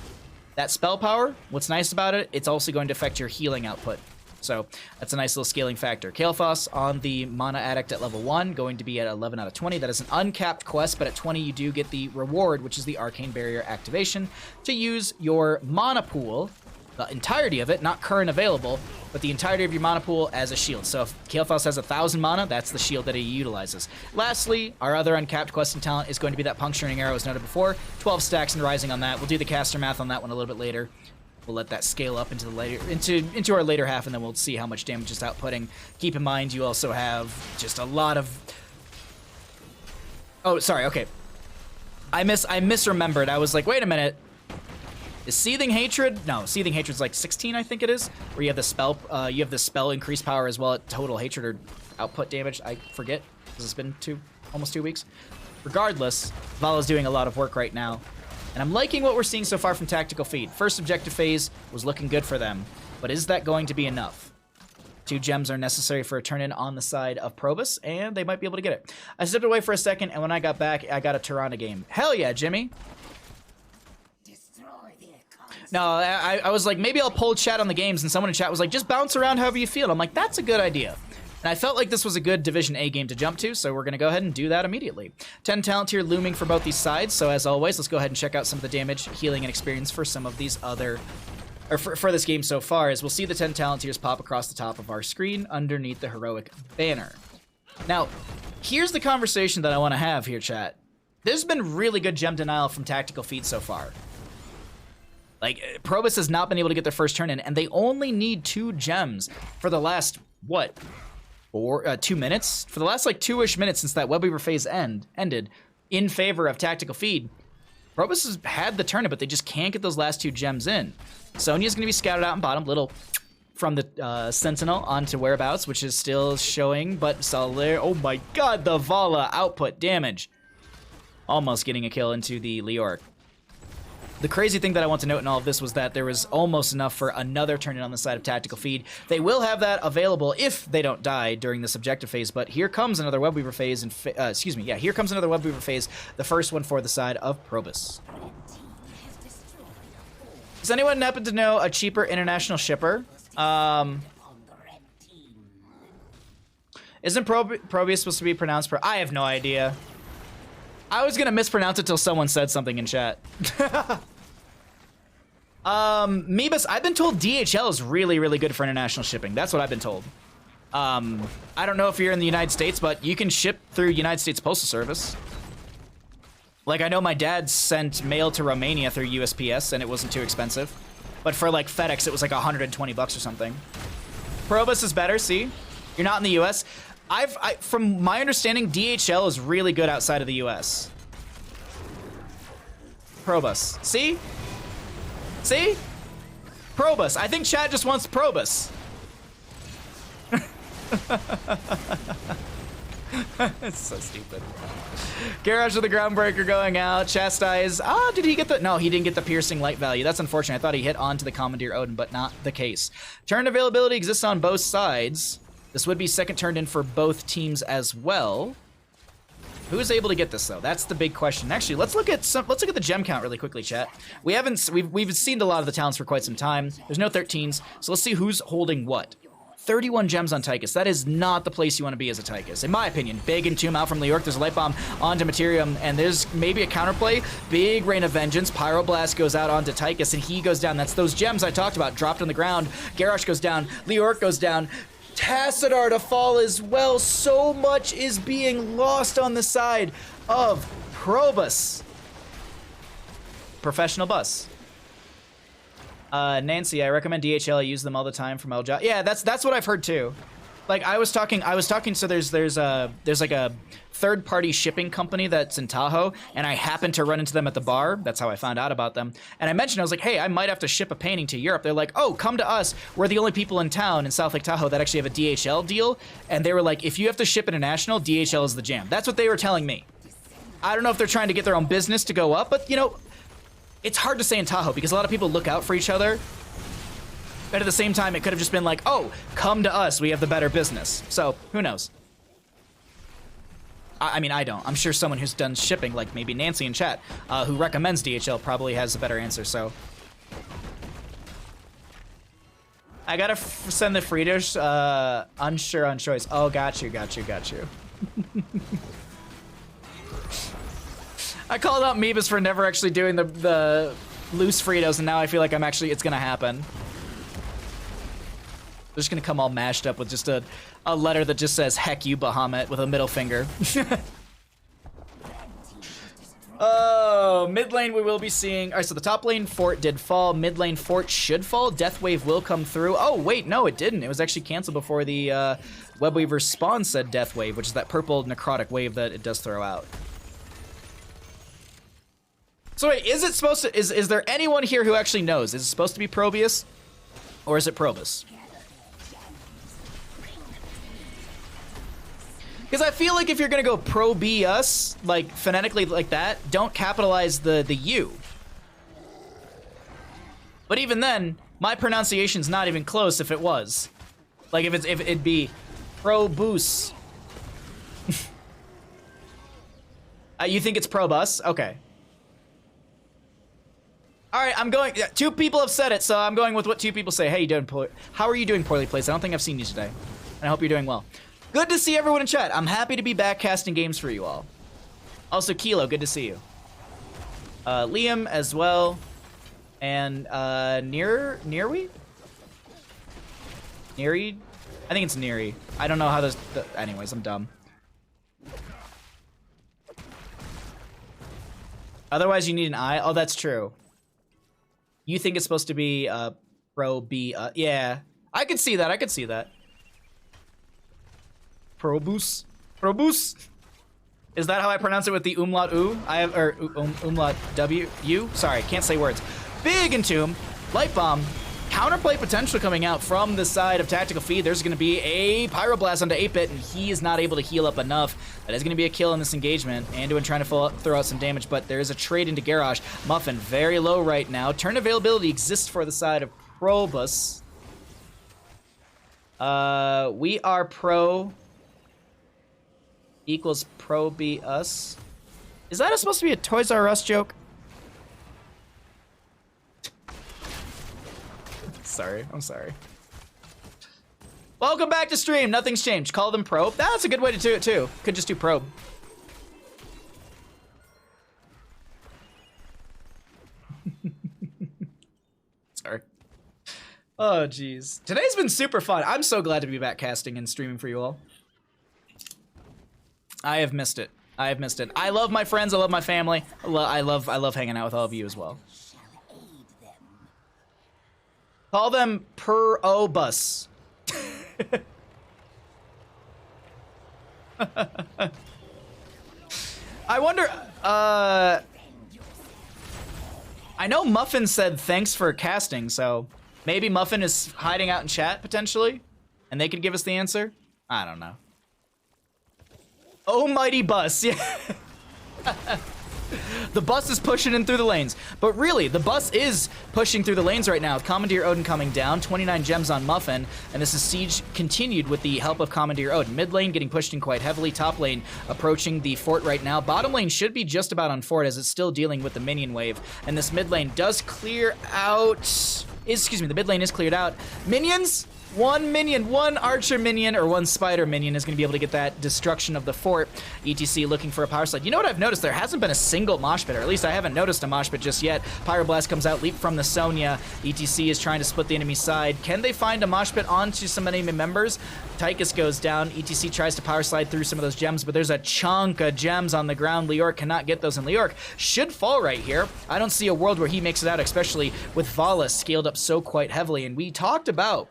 That spell power, what's nice about it, it's also going to affect your healing output. So that's a nice little scaling factor. Kael'thas on the Mana Addict at level 1, going to be at 11 out of 20. That is an uncapped quest, but at 20 you do get the reward, which is the Arcane Barrier activation, to use your mana pool, the entirety of it, not current available, but the entirety of your mana pool as a shield. So if Kael'thas has 1,000 mana, that's the shield that he utilizes. Lastly, our other uncapped questing talent is going to be that Puncturing Arrow, as noted before. 12 stacks and rising on that. We'll do the caster math on that one a little bit later. We'll let that scale up into the later into our later half, and then we'll see how much damage it's outputting. Keep in mind, you also have just a lot of... Oh, sorry, okay. I misremembered. I was like, wait a minute. Is Seething Hatred? No, Seething Hatred's like 16, I think it is. Where you have the spell increased power as well at total hatred or output damage. I forget, because it's been almost 2 weeks. Regardless, Vala's doing a lot of work right now. And I'm liking what we're seeing so far from Tactical Feed. First objective phase was looking good for them. But is that going to be enough? 2 gems are necessary for a turn-in on the side of ProBUs, and they might be able to get it. I stepped away for a second, and when I got back, I got a Tyrande game. Hell yeah, Jimmy! No, I was like, maybe I'll poll chat on the games, and someone in chat was like, just bounce around however you feel. I'm like, that's a good idea. And I felt like this was a good Division A game to jump to, so we're going to go ahead and do that immediately. 10 talent tier looming for both these sides, so as always, let's go ahead and check out some of the damage, healing, and experience for some of these other... Or for this game so far, as we'll see the 10 talent tiers pop across the top of our screen underneath the heroic banner. Now, here's the conversation that I want to have here, chat. There's been really good gem denial from Tactical Feed so far. Like, ProBUs has not been able to get their first turn in, and they only need 2 gems for the last, what, 2 minutes? For the last, like, 2-ish minutes since that Webweaver phase ended in favor of Tactical Feed. ProBUs has had the turn in, but they just can't get those last 2 gems in. Sonya's going to be scouted out in bottom, little from the Sentinel onto whereabouts, which is still showing, but Soler, oh my god, the Vala output damage. Almost getting a kill into the Leoric. The crazy thing that I want to note in all of this was that there was almost enough for another turn-in on the side of Tactical Feed. They will have that available if they don't die during this objective phase, but here comes another Webweaver phase, and here comes another Webweaver phase, the first one for the side of ProBUs. Does anyone happen to know a cheaper international shipper? Isn't ProBUs supposed to be pronounced I have no idea. I was gonna mispronounce it till someone said something in chat. Meebus, I've been told DHL is really, really good for international shipping. That's what I've been told. I don't know if you're in the United States, but you can ship through United States Postal Service. Like, I know my dad sent mail to Romania through USPS, and it wasn't too expensive. But for, like, FedEx, it was like 120 bucks or something. ProBUs is better, see? You're not in the US. From my understanding, DHL is really good outside of the US. ProBUs. See? See? ProBUs. I think chat just wants ProBUs. It's so stupid. Garage with the Groundbreaker going out. Chastise. Ah, did he get the... No, he didn't get the piercing light value. That's unfortunate. I thought he hit onto the Commandeer Odin, but not the case. Turn availability exists on both sides. This would be second turned in for both teams as well. Who's able to get this though? That's the big question. Actually, let's look at the gem count really quickly, chat. We've seen a lot of the talents for quite some time. There's no 13s, so let's see who's holding what. 31 gems on Tychus. That is not the place you want to be as a Tychus, in my opinion. Big Entomb out from Leoric. There's a Light Bomb onto Materium, and there's maybe a counterplay. Big Rain of Vengeance. Pyroblast goes out onto Tychus, and he goes down. That's those gems I talked about, dropped on the ground. Garrosh goes down. Leoric goes down. Tassadar to fall as well. So much is being lost on the side of ProBUs. Professional bus. Nancy, I recommend DHL. I use them all the time from El Job. Yeah, that's what I've heard too. Like I was talking. So there's like a third-party shipping company that's in Tahoe, and I happened to run into them at the bar. That's how I found out about them. And I mentioned, I was like, hey, I might have to ship a painting to Europe. They're like, oh, come to us. We're the only people in town in South Lake Tahoe that actually have a DHL deal. And they were like, if you have to ship international, DHL is the jam. That's what they were telling me. I don't know if they're trying to get their own business to go up, but you know, it's hard to say in Tahoe because a lot of people look out for each other. But at the same time, it could have just been like, oh, come to us. We have the better business. So who knows? I mean, I don't. I'm sure someone who's done shipping, like maybe Nancy in chat, who recommends DHL, probably has a better answer, so. I gotta send the Frieders, unsure on choice. Oh, got you. I called out Meebus for never actually doing the loose Fritos, and now I feel like it's gonna happen. They're just gonna come all mashed up with just a letter that just says, heck you, Bahamut, with a middle finger. Oh, mid lane we will be seeing. All right, so the top lane fort did fall. Mid lane fort should fall. Death Wave will come through. Oh, wait, no, it didn't. It was actually canceled before the Webweaver spawn said Death Wave, which is that purple necrotic wave that it does throw out. So wait, is it supposed to, is there anyone here who actually knows? Is it supposed to be ProBUs or is it ProBUs? Because I feel like if you're gonna go ProBUs, like phonetically like that, don't capitalize the U. But even then, my pronunciation's not even close if it was. Like if it'd be ProBUs. You think it's ProBUs? Okay. All right, I'm going. Two people have said it, so I'm going with what two people say. Hey, you doing? How are you doing, Poorly Placed? I don't think I've seen you today, and I hope you're doing well. Good to see everyone in chat. I'm happy to be back casting games for you all. Also, Kilo, good to see you. Liam as well, and Neary? Neary? I think it's Neary. I don't know how this. Anyways, I'm dumb. Otherwise, you need an I. Oh, that's true. You think it's supposed to be ProB? Yeah, I could see that. I could see that. ProBUs. ProBUs. Is that how I pronounce it with the umlaut U? Umlaut W. U. Sorry, can't say words. Big Entomb. Light Bomb. counterplay potential coming out from the side of Tactical Feed. There's going to be a Pyroblast onto 8-Bit, and he is not able to heal up enough. That is going to be a kill in this engagement. Anduin trying to throw out some damage, but there is a trade into Garrosh. Muffin very low right now. Turn availability exists for the side of ProBUs. We are pro equals ProBUs. Is that supposed to be a Toys R Us joke? Sorry, I'm sorry. Welcome back to stream. Nothing's changed. Call them probe. That's a good way to do it too. Could just do probe. Sorry. Oh, jeez. Today's been super fun. I'm so glad to be back casting and streaming for you all. I have missed it. I have missed it. I love my friends. I love my family. I love hanging out with all of you as well. Call them ProBUs. I wonder, I know Muffin said thanks for casting, so maybe Muffin is hiding out in chat, potentially? And they could give us the answer? I don't know. Oh, mighty bus, yeah. The bus is pushing in through the lanes. But really, the bus is pushing through the lanes right now. Commandeer Odin coming down, 29 gems on Muffin, and this is siege continued with the help of Commandeer Odin. Mid lane getting pushed in quite heavily, top lane approaching the fort right now. Bottom lane should be just about on fort as it's still dealing with the minion wave, and this mid lane does clear out... Excuse me, the mid lane is cleared out. Minions? One minion, one archer minion, or one spider minion is going to be able to get that destruction of the fort. ETC looking for a power slide. You know what I've noticed? There hasn't been a single mosh pit, or at least I haven't noticed a mosh pit just yet. Pyroblast comes out, leap from the Sonya. ETC is trying to split the enemy side. Can they find a mosh pit onto some enemy members? Tychus goes down. ETC tries to power slide through some of those gems, but there's a chunk of gems on the ground. Leoric cannot get those, and Leoric should fall right here. I don't see a world where he makes it out, especially with Vala scaled up so quite heavily, and we talked about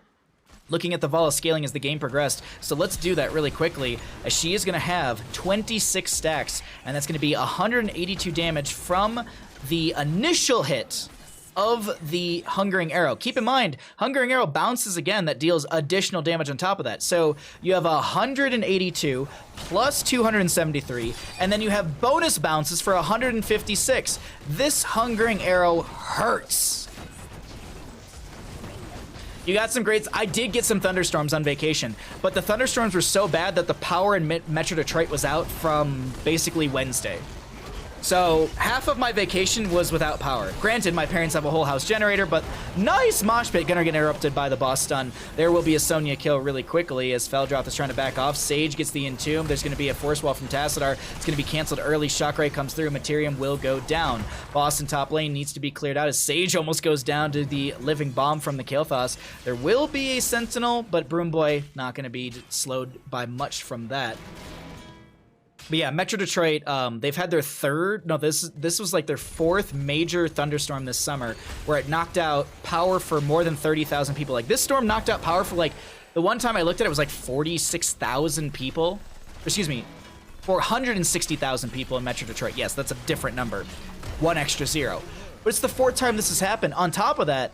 looking at the Vala scaling as the game progressed. So let's do that really quickly, as she is going to have 26 stacks, and that's going to be 182 damage from the initial hit of the Hungering Arrow. Keep in mind, Hungering Arrow bounces again, that deals additional damage on top of that. So you have 182 plus 273, and then you have bonus bounces for 156. This Hungering Arrow hurts. You got some greats. I did get some thunderstorms on vacation, but the thunderstorms were so bad that the power in Metro Detroit was out from basically Wednesday. So half of my vacation was without power. Granted, my parents have a whole house generator, but nice mosh pit gonna get interrupted by the boss stun. There will be a Sonya kill really quickly as Feldroth is trying to back off. Sage gets the Entomb. There's gonna be a force wall from Tassadar. It's gonna be canceled early. Shockray comes through. Materium will go down. Boss in top lane needs to be cleared out as Sage almost goes down to the living bomb from the Kael'thas. There will be a Sentinel, but Broomboy not gonna be slowed by much from that. But yeah, Metro Detroit, they've had their this was like their fourth major thunderstorm this summer, where it knocked out power for more than 30,000 people. Like, this storm knocked out power for, like, the one time I looked at it was like 46,000 people. Excuse me, 460,000 people in Metro Detroit. Yes, that's a different number. One extra zero. But it's the fourth time this has happened. On top of that,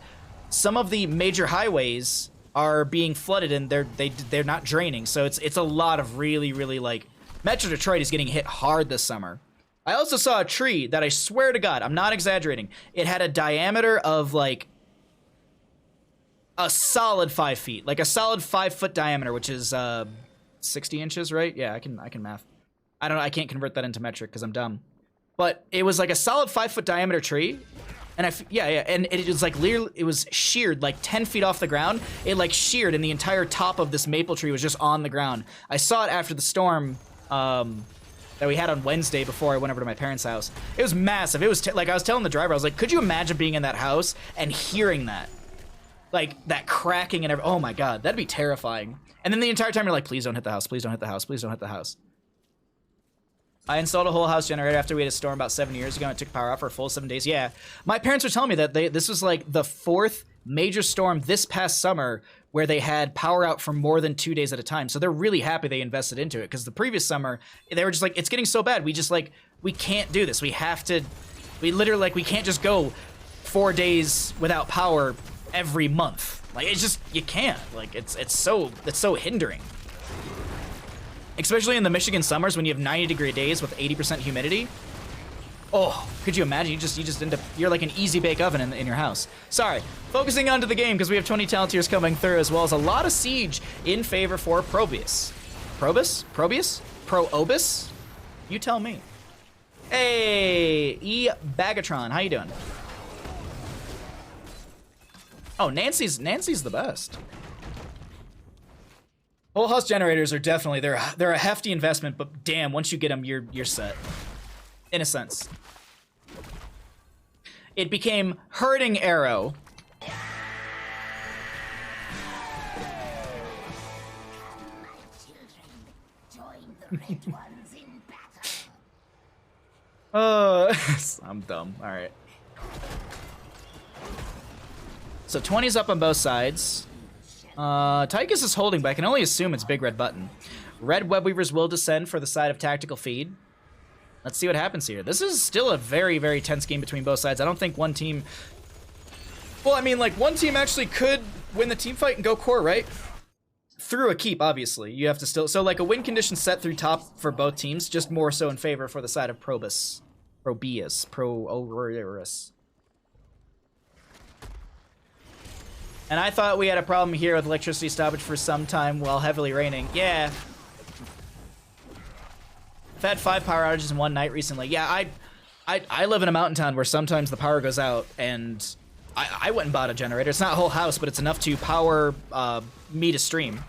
some of the major highways are being flooded and they're not draining. So it's a lot of really, like, Metro Detroit is getting hit hard this summer. I also saw a tree that I swear to God, I'm not exaggerating. It had a diameter of like a solid 5 feet, like a solid 5 foot diameter, which is 60 inches, right? Yeah, I can math. I can't convert that into metric because I'm dumb. But it was like a solid 5 foot diameter tree. And and it was like literally, it was sheared like 10 feet off the ground. It like sheared, and the entire top of this maple tree was just on the ground. I saw it after the storm that we had on Wednesday before I went over to my parents' house. It was massive. It was like, I was telling the driver, I was like, could you imagine being in that house and hearing that? Like, that cracking and everything. Oh my God, that'd be terrifying. And then the entire time you're like, please don't hit the house, please don't hit the house, please don't hit the house. I installed a whole house generator after we had a storm about 7 years ago, and it took power off for a full 7 days. Yeah, my parents were telling me that this was like the fourth major storm this past summer where they had power out for more than 2 days at a time. So they're really happy they invested into it, because the previous summer, they were just like, it's getting so bad. We just like, we can't do this. We literally, like, we can't just go 4 days without power every month. Like, it's just, you can't. Like, it's so hindering. Especially in the Michigan summers when you have 90-degree days with 80% humidity. Oh, could you imagine? You just end up, you're like an easy bake oven in your house. Sorry, focusing onto the game because we have 20 talent tiers coming through, as well as a lot of siege in favor for ProBUs. ProBUs? ProBUs? You tell me. Hey, Bagatron, how you doing? Oh, Nancy's the best. Whole house generators are definitely, they're a hefty investment, but damn, once you get them, you're set. In a sense. It became hurting arrow. I'm dumb. All right. So 20's up on both sides. Tychus is holding, but I can only assume it's big red button. Red web weavers will descend for the side of tactical feed. Let's see what happens here. This is still a very, very tense game between both sides. I don't think one team... Well, I mean, like, one team actually could win the team fight and go core, right? Through a keep, obviously. You have to still... So, like, a win condition set through top for both teams, just more so in favor for the side of ProBUs. ProBUs. And I thought we had a problem here with electricity stoppage for some time while heavily raining. Yeah. I've had 5 power outages in one night recently. Yeah, I live in a mountain town where sometimes the power goes out, and I went and bought a generator. It's not a whole house, but it's enough to power me to stream.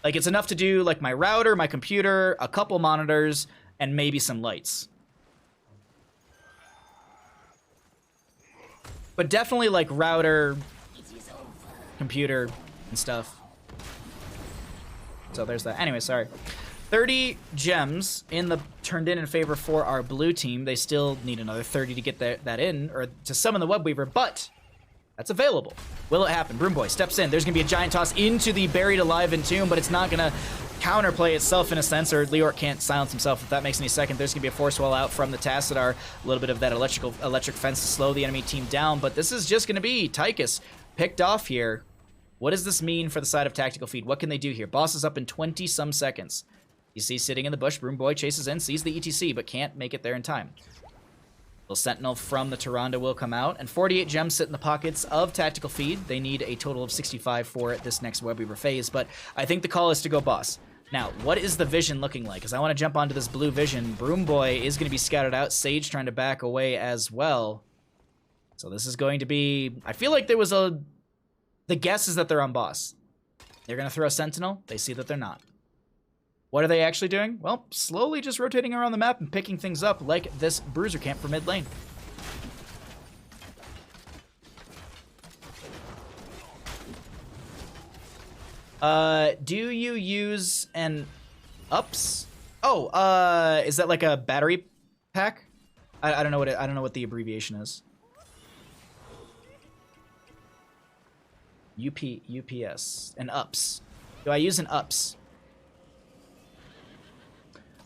Like, it's enough to do, like, my router, my computer, a couple monitors, and maybe some lights. But definitely, like, router, computer, and stuff. So there's that. Anyway, sorry. 30 gems turned in favor for our blue team. They still need another 30 to get that in, or to summon the web weaver, but that's available. Will it happen? Broomboy steps in. There's gonna be a giant toss into the buried alive entomb, but it's not gonna counterplay itself in a sense, or Leoric can't silence himself, if that makes any second. There's gonna be a force wall out from the Tassadar, a little bit of that electric fence to slow the enemy team down, but this is just gonna be Tychus picked off here. What does this mean for the side of tactical feed? What can they do here? Boss is up in 20-some seconds. You see sitting in the bush, Broomboy chases in, sees the ETC, but can't make it there in time. Little Sentinel from the Tyrande will come out, and 48 gems sit in the pockets of tactical feed. They need a total of 65 for this next web weaver phase, but I think the call is to go boss. Now, what is the vision looking like? Because I want to jump onto this blue vision. Broomboy is going to be scouted out. Sage trying to back away as well. So this is going to be... I feel like there was a... The guess is that they're on boss. They're going to throw a Sentinel. They see that they're not. What are they actually doing? Well, slowly just rotating around the map and picking things up like this bruiser camp for mid lane. Do you use an ups? Oh, is that like a battery pack? I don't know what I don't know what the abbreviation is. UPS. An ups. Do I use an ups?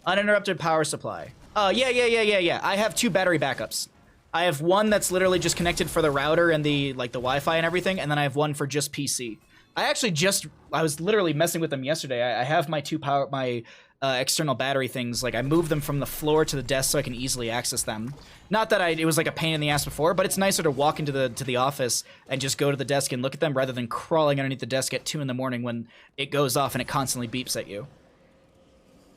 Uninterrupted power supply. Oh, yeah. I have 2 battery backups. I have one that's literally just connected for the router and the Wi-Fi and everything, and then I have one for just PC. I was literally messing with them yesterday. I have my 2 external battery things. Like, I moved them from the floor to the desk so I can easily access them. Not that it was like a pain in the ass before, but it's nicer to walk into the office and just go to the desk and look at them rather than crawling underneath the desk at 2 in the morning when it goes off and it constantly beeps at you.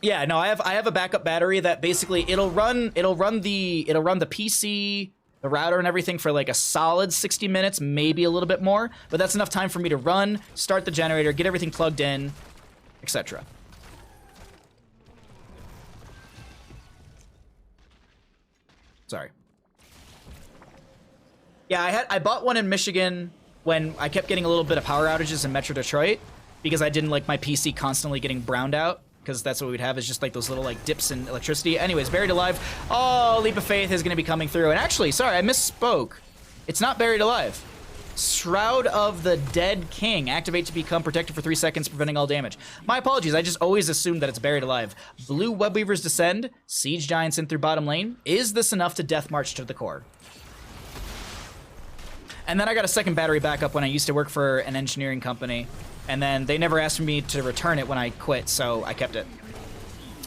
Yeah, no, I have a backup battery that basically it'll run the PC, the router and everything for like a solid 60 minutes, maybe a little bit more, but that's enough time for me to run, start the generator, get everything plugged in, etc. Sorry. Yeah, I bought one in Michigan when I kept getting a little bit of power outages in Metro Detroit because I didn't like my PC constantly getting browned out. Because that's what we'd have, is just like those little like dips in electricity. Anyways, Buried Alive. Oh, Leap of Faith is going to be coming through. And actually, sorry, I misspoke. It's not Buried Alive. Shroud of the Dead King. Activate to become protected for 3 seconds, preventing all damage. My apologies, I just always assumed that it's Buried Alive. Blue Web Weavers descend. Siege Giants in through bottom lane. Is this enough to death march to the core? And then I got a second battery backup when I used to work for an engineering company. And then they never asked me to return it when I quit, so I kept it.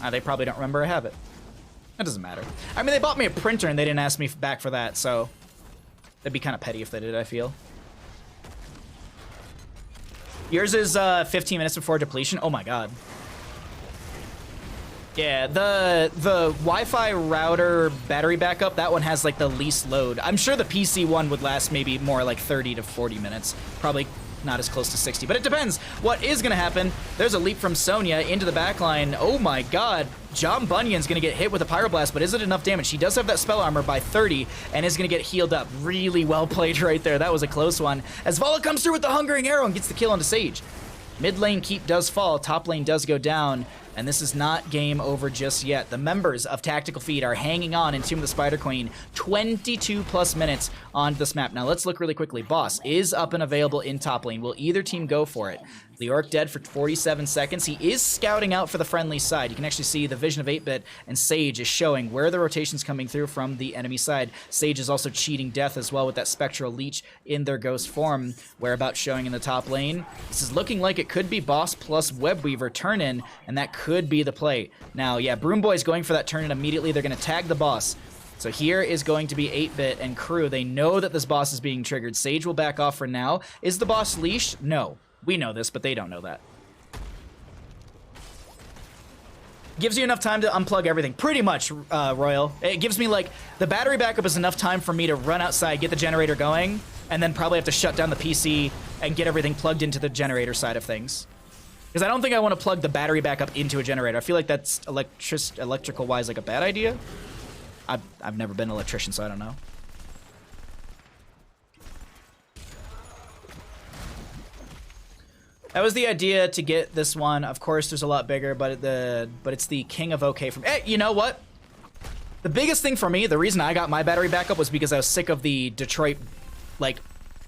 They probably don't remember I have it. That doesn't matter. I mean, they bought me a printer and they didn't ask me back for that, so that'd be kind of petty if they did, I feel. Yours is 15 minutes before depletion. Oh my god. Yeah, the Wi-Fi router battery backup, that one has like the least load. I'm sure the PC one would last maybe more like 30 to 40 minutes. Probably not as close to 60, but it depends. What is gonna happen? There's a leap from Sonya into the backline. Oh my god. John Bunyan's gonna get hit with a Pyroblast, but is it enough damage? She does have that spell armor by 30 and is gonna get healed up. Really well played right there. That was a close one. As Vala comes through with the Hungering Arrow and gets the kill onto Sage. Mid lane keep does fall, top lane does go down, and this is not game over just yet. The members of Tactical Feed are hanging on in Tomb of the Spider Queen, 22 plus minutes on this map. Now let's look really quickly. Boss is up and available in top lane. Will either team go for it? Leoric dead for 47 seconds. He is scouting out for the friendly side. You can actually see the vision of 8-Bit, and Sage is showing where the rotation's coming through from the enemy side. Sage is also cheating death as well with that Spectral Leech in their ghost form, whereabouts showing in the top lane. This is looking like it could be Boss plus Webweaver turn-in, and that could be the play. Now, yeah, Broom Boy's going for that turn-in immediately. They're going to tag the Boss. So here is going to be 8-Bit and crew. They know that this boss is being triggered. Sage will back off for now. Is the boss leashed? No. We know this, but they don't know that. Gives you enough time to unplug everything. Pretty much, Royal. It gives me, like, the battery backup is enough time for me to run outside, get the generator going, and then probably have to shut down the PC and get everything plugged into the generator side of things. Because I don't think I want to plug the battery backup into a generator. I feel like that's electrical-wise like a bad idea. I've never been an electrician, so I don't know. That was the idea to get this one. Of course, there's a lot bigger, but it's the King of OK from. Hey, you know what? The biggest thing for me, the reason I got my battery backup was because I was sick of the Detroit, like,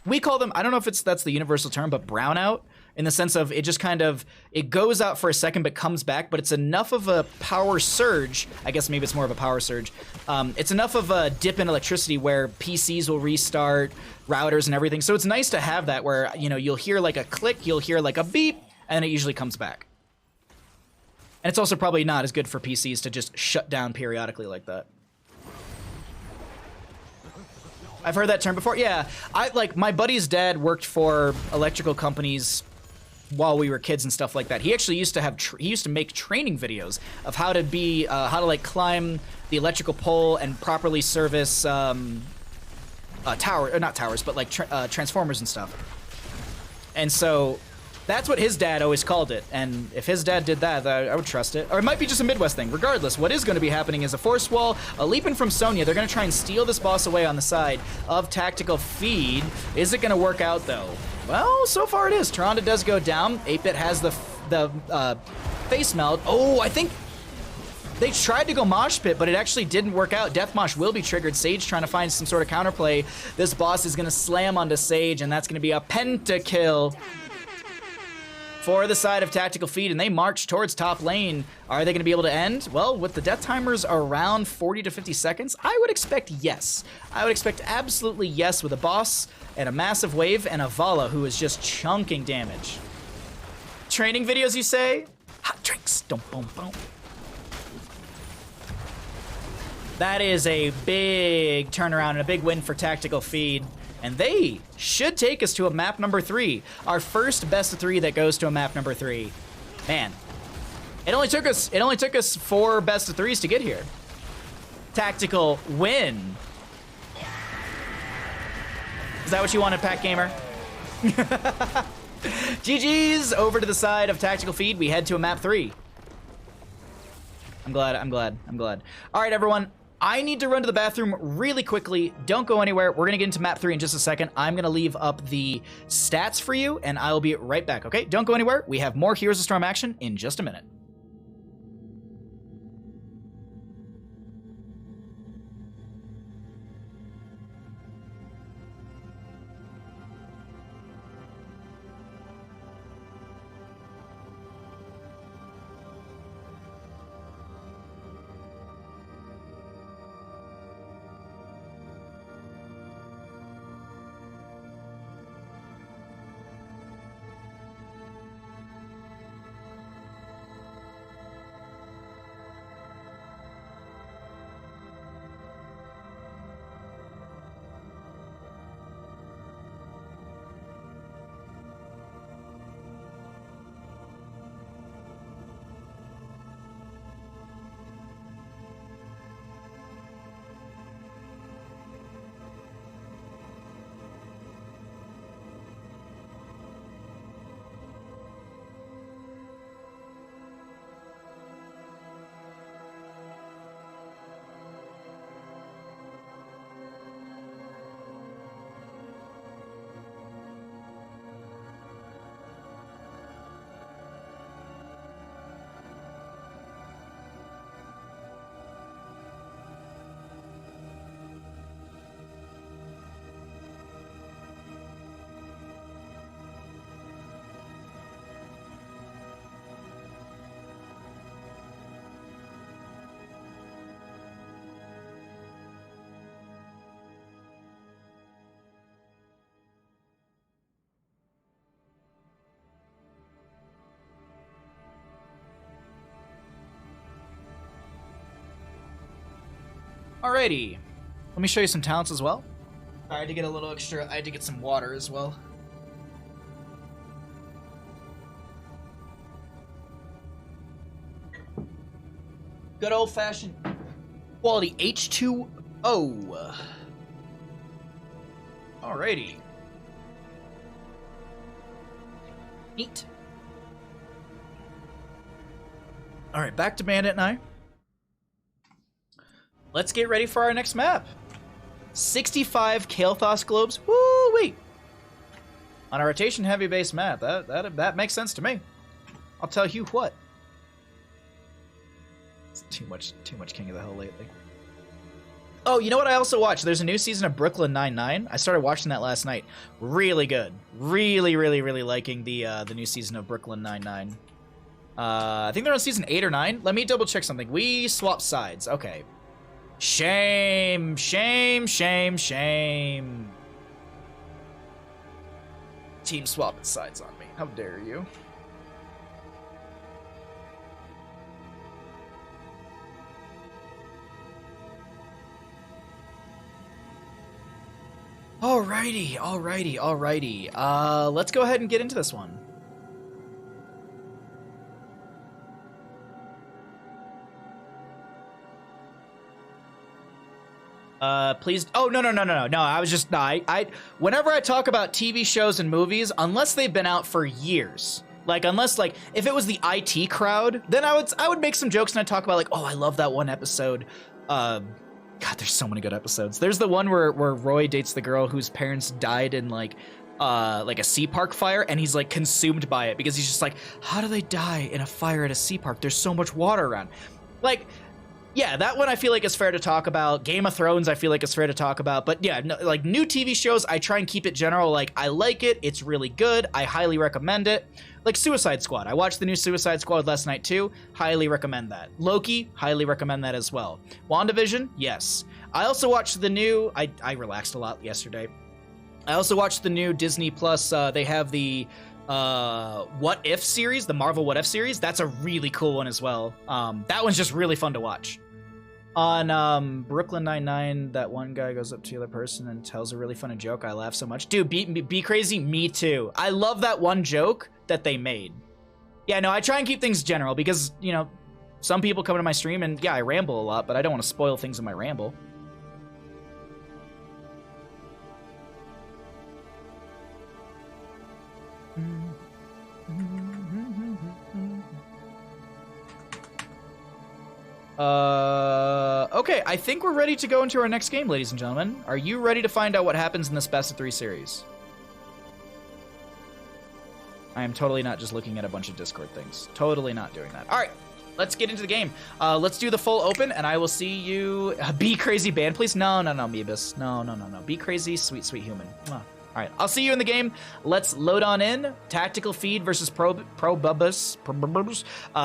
we call them. I don't know if that's the universal term, but brownout. In the sense of it just kind of, it goes out for a second but comes back, but it's enough of a power surge, I guess maybe it's more of a power surge, it's enough of a dip in electricity where PCs will restart, routers and everything, so it's nice to have that where, you know, you'll hear like a click, you'll hear like a beep, and it usually comes back. And it's also probably not as good for PCs to just shut down periodically like that. I've heard that term before. Yeah, like my buddy's dad worked for electrical companies while we were kids and stuff like that. He actually used to have he used to make training videos of how to be how to like climb the electrical pole and properly service not towers, but like transformers and stuff. And so that's what his dad always called it. And if his dad did that, I would trust it. Or it might be just a Midwest thing. Regardless, what is going to be happening is a force wall, a leaping from Sonya. They're going to try and steal this boss away on the side of Tactical Feed. Is it going to work out, though? Well, so far it is. Tyrande does go down. 8-Bit has the face melt. Oh, I think they tried to go Mosh Pit, but it actually didn't work out. Death Mosh will be triggered. Sage trying to find some sort of counterplay. This boss is going to slam onto Sage, and that's going to be a pentakill for the side of Tactical Feed, and they march towards top lane. Are they going to be able to end? Well, with the death timers around 40 to 50 seconds, I would expect yes. I would expect absolutely yes with a boss and a massive wave and a Vala who is just chunking damage. Training videos, you say? Hot drinks. Dum, bum, bum. That is a big turnaround and a big win for Tactical Feed. And they should take us to a map number 3. Our first best of 3 that goes to a map number 3. Man, it only took us 4 best of 3s to get here. Tactical win. Is that what you wanted, Pack Gamer? GG's over to the side of Tactical Feed. We head to a map 3. I'm glad. All right, everyone. I need to run to the bathroom really quickly. Don't go anywhere. We're going to get into map 3 in just a second. I'm going to leave up the stats for you, and I'll be right back, okay? Don't go anywhere. We have more Heroes of Storm action in just a minute. Alrighty. Let me show you some talents as well. I had to get a little extra. I had to get some water as well. Good old-fashioned quality H2O. Alrighty. Neat. Alright, back to Bandit and I. Let's get ready for our next map. 65 Kael'thas globes. Woo-wee! On a rotation-heavy base map. That makes sense to me. I'll tell you what. It's too much King of the Hill lately. Oh, you know what I also watched? There's a new season of Brooklyn Nine-Nine. I started watching that last night. Really good. Really liking the new season of Brooklyn Nine-Nine. I think they're on season 8 or 9. Let me double check something. We swapped sides. Okay. Shame. Team swapping sides on me. How dare you? Alrighty. Let's go ahead and get into this one. Please. Oh, no. I was just, whenever I talk about TV shows and movies, unless they've been out for years, if it was the IT crowd, then I would make some jokes and I'd talk about oh, I love that one episode. God, there's so many good episodes. There's the one where Roy dates the girl whose parents died in a sea park fire, and he's consumed by it because he's just how do they die in a fire at a sea park? There's so much water around. Yeah, that one I feel is fair to talk about. Game of Thrones I feel is fair to talk about. But yeah, no, new TV shows, I try and keep it general. I like it. It's really good. I highly recommend it. Suicide Squad. I watched the new Suicide Squad last night too. Highly recommend that. Loki, highly recommend that as well. WandaVision, yes. I also watched the new, I relaxed a lot yesterday. I also watched the new Disney Plus, they have the What If series, the Marvel What If series. That's a really cool one as well. That one's just really fun to watch. On Brooklyn Nine-Nine, that one guy goes up to the other person and tells a really funny joke. I laugh so much. Dude, be crazy, me too. I love that one joke that they made. Yeah, no, I try and keep things general because, some people come to my stream and, yeah, I ramble a lot, but I don't want to spoil things in my ramble. Okay, I think we're ready to go into our next game, ladies and gentlemen. Are you ready to find out what happens in this best of 3 series? I am totally not just looking at a bunch of Discord things. Totally not doing that. All right, let's get into the game. Let's do the full open, and I will see you. Be crazy band, please. No, Meebus. No. Be crazy, sweet human. Mwah. All right, I'll see you in the game. Let's load on in. Tactical Feed versus ProBUs.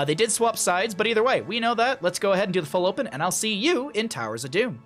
They did swap sides, but either way, we know that. Let's go ahead and do the full open, and I'll see you in Towers of Doom.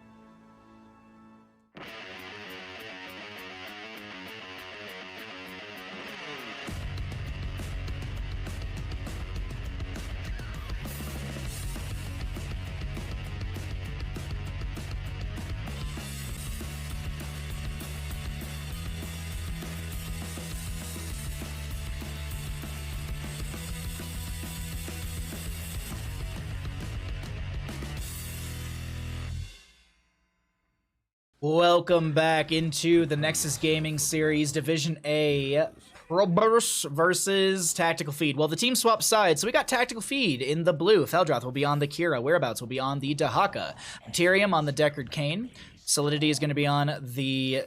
Welcome back into the Nexus Gaming Series Division A, ProBUs versus Tactical Feed. Well, the team swapped sides, so we got Tactical Feed in the blue. Feldroth will be on the Kira. Whereabouts will be on the Dahaka. Materium on the Deckard Cain. Solidity is going to be on the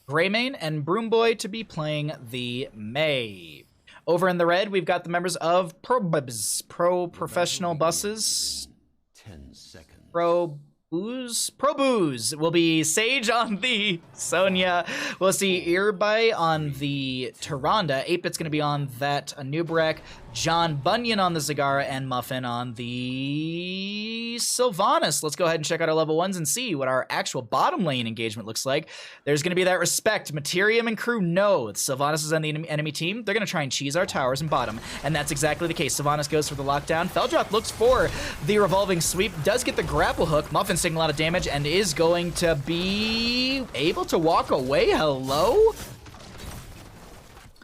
Greymane, and Broomboy to be playing the May. Over in the red, we've got the members of ProBUs, Pro Professional Buses. 10 seconds. ProBUs will be Sage on the Sonya. We'll see Irbai on the Tyrande. 8-Bit's going to be on that Anubarak. John Bunyan on the Zagara, and Muffin on the Sylvanas. Let's go ahead and check out our level 1s and see what our actual bottom lane engagement looks like. There's going to be that respect. Materium and crew know Sylvanas is on the enemy team. They're going to try and cheese our towers and bottom, and that's exactly the case. Sylvanas goes for the lockdown. Feldroth looks for the revolving sweep, does get the grapple hook. Muffin Sovan's taking a lot of damage and is going to be able to walk away. Hello?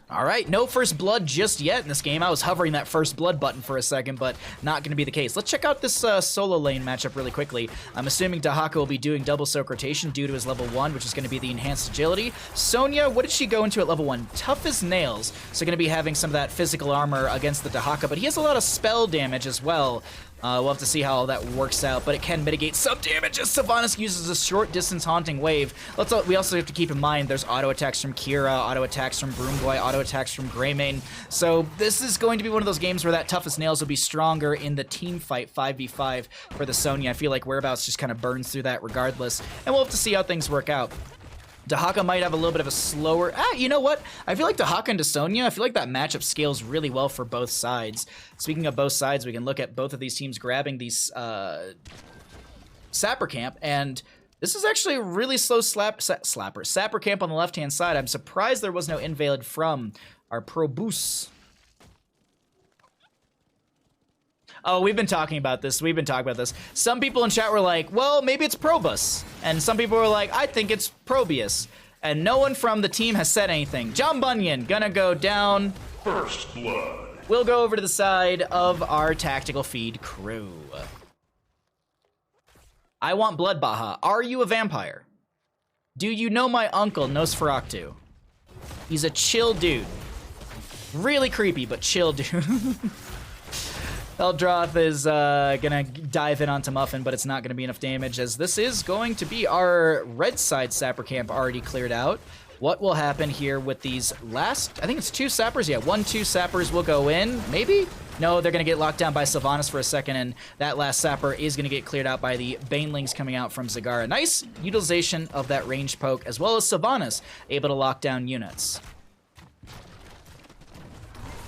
All right, no first blood just yet in this game. I was hovering that first blood button for a second, but not going to be the case. Let's check out this solo lane matchup really quickly. I'm assuming Dahaka will be doing double soak rotation due to his level 1, which is going to be the enhanced agility. Sonya, what did she go into at level 1? Tough as nails, so going to be having some of that physical armor against the Dahaka, but he has a lot of spell damage as well. We'll have to see how all that works out, but it can mitigate some damage as Sylvanas uses a short distance haunting wave. We also have to keep in mind there's auto attacks from Kira, auto attacks from Broomboy, auto attacks from Greymane. So this is going to be one of those games where that toughest nails will be stronger in the team fight 5v5 for the Sonya. I feel like Whereabouts just kind of burns through that regardless, and we'll have to see how things work out. Dahaka might have a little bit of a slower... you know what? I feel like Dahaka into Sonya, I feel like that matchup scales really well for both sides. Speaking of both sides, we can look at both of these teams grabbing these Sapper Camp, and this is actually a really slow Sapper Camp on the left-hand side. I'm surprised there was no invalid from our ProBUs. Oh, we've been talking about this. Some people in chat were like, well, maybe it's ProBUs. And some people were like, I think it's ProBUs. And no one from the team has said anything. John Bunyan, gonna go down. First blood. We'll go over to the side of our tactical feed crew. I want blood, Baha. Are you a vampire? Do you know my uncle, Nosferatu? He's a chill dude. Really creepy, but chill dude. Eldroth is gonna dive in onto Muffin, but it's not gonna be enough damage, as this is going to be our red side Sapper Camp already cleared out. What will happen here with these last, I think it's 2 Sappers? Yeah, 1-2 Sappers will go in, maybe? No, they're gonna get locked down by Sylvanas for a second, and that last Sapper is gonna get cleared out by the Banelings coming out from Zagara. Nice utilization of that ranged poke, as well as Sylvanas able to lock down units.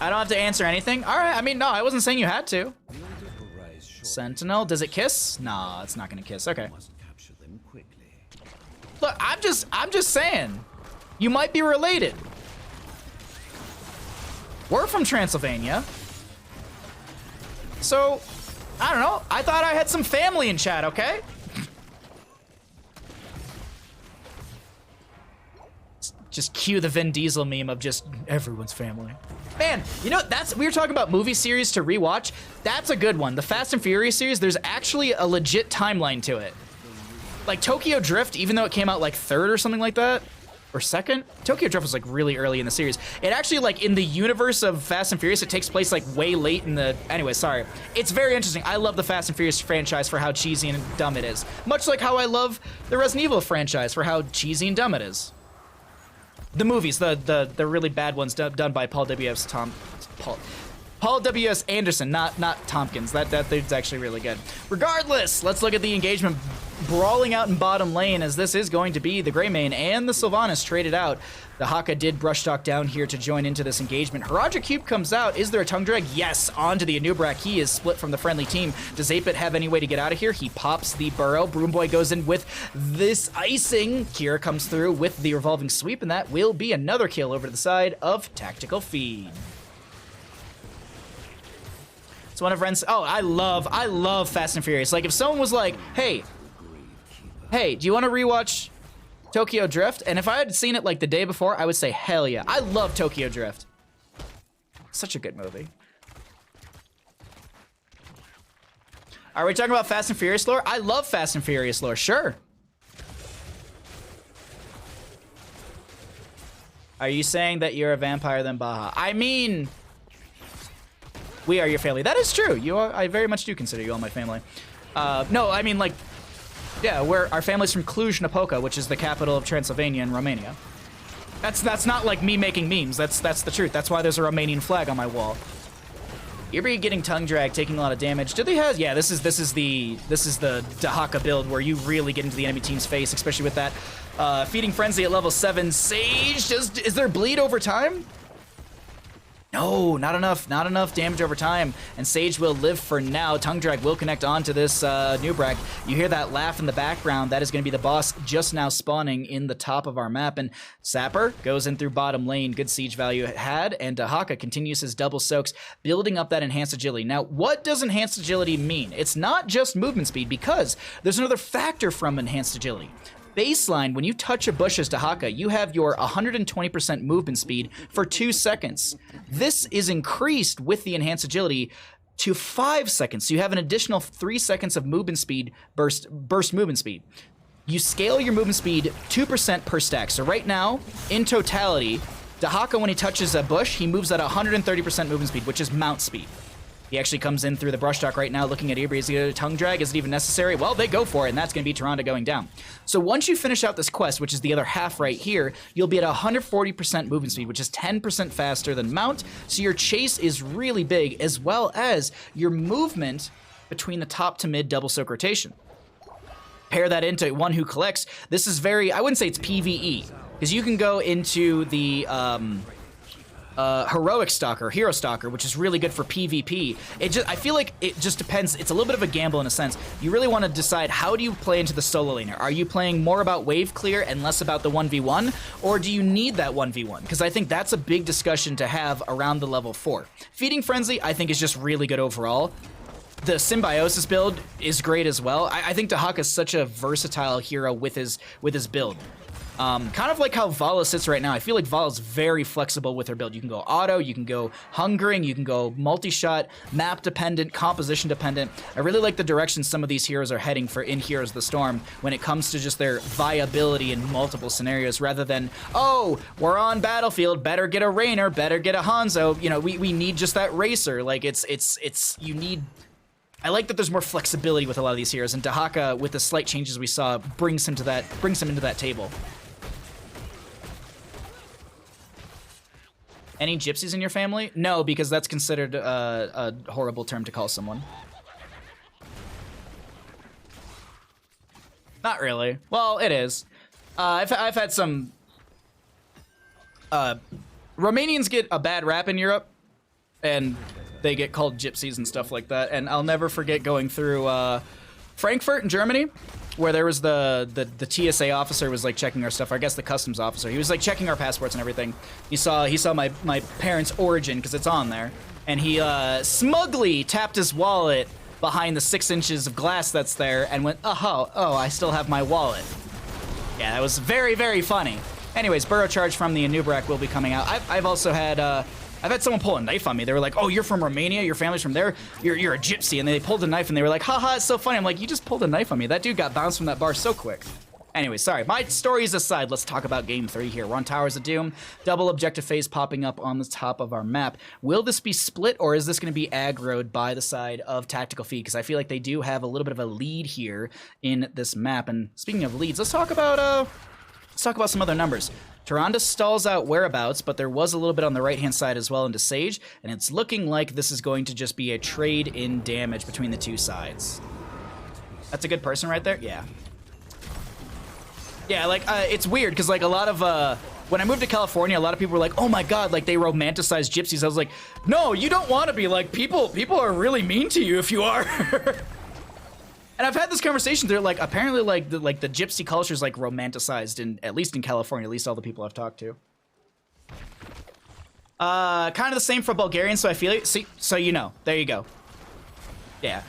I don't have to answer anything. All right, I mean, no, I wasn't saying you had to. Sentinel, does it kiss? Nah, it's not gonna kiss. Okay. Look, I'm just saying, you might be related. We're from Transylvania, so I don't know. I thought I had some family in chat. Okay. Just cue the Vin Diesel meme of just everyone's family. Man, you know, we were talking about movie series to rewatch. That's a good one. The Fast and Furious series, there's actually a legit timeline to it. Like Tokyo Drift, even though it came out like 3rd or something like that, or 2nd? Tokyo Drift was like really early in the series. It actually, like in the universe of Fast and Furious, it takes place like way late in the, anyway, sorry. It's very interesting. I love the Fast and Furious franchise for how cheesy and dumb it is. Much like how I love the Resident Evil franchise for how cheesy and dumb it is. The movies, the really bad ones done by Paul W.S. Anderson, not Tompkins. That dude's actually really good. Regardless, let's look at the engagement brawling out in bottom lane, as this is going to be the Greymane and the Sylvanas traded out. The Haka did brush talk down here to join into this engagement. Haraja Cube comes out. Is there a tongue drag? Yes, onto the Anubrak. He is split from the friendly team. Does Apit have any way to get out of here? He pops the burrow. Broomboy goes in with this icing. Kira comes through with the revolving sweep, and that will be another kill over to the side of Tactical Feed. It's one of Ren's. Oh, I love Fast and Furious. Like if someone was like, hey, do you want to rewatch Tokyo Drift? And if I had seen it like the day before, I would say, hell yeah. I love Tokyo Drift. Such a good movie. Are we talking about Fast and Furious lore? I love Fast and Furious lore, sure. Are you saying that you're a vampire then, Baha? I mean, we are your family. That is true. You are. I very much do consider you all my family. No, I mean like, yeah, our family's from Cluj-Napoca, which is the capital of Transylvania in Romania. That's not like me making memes. That's the truth. That's why there's a Romanian flag on my wall. You're getting tongue drag, taking a lot of damage. Do they have? Yeah, this is the Dahaka build where you really get into the enemy team's face, especially with that feeding frenzy at level 7. Sage, is there bleed over time? No, not enough damage over time, and Sage will live for now. Tongue Drag will connect onto this Nubrak. You hear that laugh in the background. That is going to be the boss just now spawning in the top of our map, and Sapper goes in through bottom lane. Good siege value it had, and Dahaka continues his double soaks, building up that enhanced agility. Now, what does enhanced agility mean? It's not just movement speed, because there's another factor from enhanced agility. Baseline, when you touch a bush as Dahaka, you have your 120% movement speed for 2 seconds. This is increased with the enhanced agility to 5 seconds, so you have an additional 3 seconds of movement speed, burst movement speed. You scale your movement speed 2% per stack. So right now, in totality, Dahaka, when he touches a bush, he moves at 130% movement speed, which is mount speed. He actually comes in through the brush stock right now, looking at Ibri. Is he going to tongue drag? Is it even necessary? Well, they go for it, and that's going to be Tyrande going down. So once you finish out this quest, which is the other half right here, you'll be at 140% movement speed, which is 10% faster than mount. So your chase is really big, as well as your movement between the top to mid double soak rotation. Pair that into one who collects. This is very, I wouldn't say it's PvE, because you can go into the heroic stalker, hero stalker, which is really good for PvP. I feel like it just depends. It's a little bit of a gamble in a sense. You really want to decide, how do you play into the solo laner? Are you playing more about wave clear and less about the 1v1, or do you need that 1v1? Because I think that's a big discussion to have around the level 4. Feeding Frenzy, I think, is just really good overall. The Symbiosis build is great as well. I think Dahaka is such a versatile hero with his build. Kind of like how Vala sits right now. I feel like Vala's very flexible with her build. You can go auto, you can go hungering, you can go multi-shot, map dependent, composition dependent. I really like the direction some of these heroes are heading for in Heroes of the Storm when it comes to just their viability in multiple scenarios, rather than, oh, we're on battlefield, better get a Rainer, better get a Hanzo. You know, we need just that racer. Like you need. I like that there's more flexibility with a lot of these heroes, and Dahaka, with the slight changes we saw, brings him into that table. Any gypsies in your family? No, because that's considered a horrible term to call someone. Not really. Well, it is. I've had some. Romanians get a bad rap in Europe, and they get called gypsies and stuff like that. And I'll never forget going through Frankfurt in Germany, where there was the TSA officer was like checking our stuff. I guess the customs officer. He was like checking our passports and everything. He saw my parents' origin, because it's on there, and he smugly tapped his wallet behind the 6 inches of glass that's there and went, oh, I still have my wallet. Yeah, that was very, very funny. Anyways, Burrow Charge from the Anubrak will be coming out. I've also had I've had someone pull a knife on me. They were like, oh, you're from Romania? Your family's from there? You're a gypsy. And they pulled a knife and they were like, haha, it's so funny. I'm like, you just pulled a knife on me. That dude got bounced from that bar so quick. Anyway, sorry. My stories aside, let's talk about Game 3 here. We're on Towers of Doom. Double objective phase popping up on the top of our map. Will this be split, or is this going to be aggroed by the side of Tactical Feed? Because I feel like they do have a little bit of a lead here in this map. And speaking of leads, let's talk about some other numbers. Tyrande stalls out whereabouts, but there was a little bit on the right-hand side as well into Sage, and it's looking like this is going to just be a trade in damage between the two sides. That's a good person right there? Yeah. Yeah, like, it's weird, because, like, a lot of, when I moved to California, a lot of people were like, oh my god, like, they romanticize gypsies. I was like, no, you don't want to be. Like, people are really mean to you if you are. And I've had this conversation. They're like, apparently, like the gypsy culture is like romanticized at least in California. At least all the people I've talked to. Kind of the same for Bulgarians. So I feel it. See, so you know, there you go. Yeah,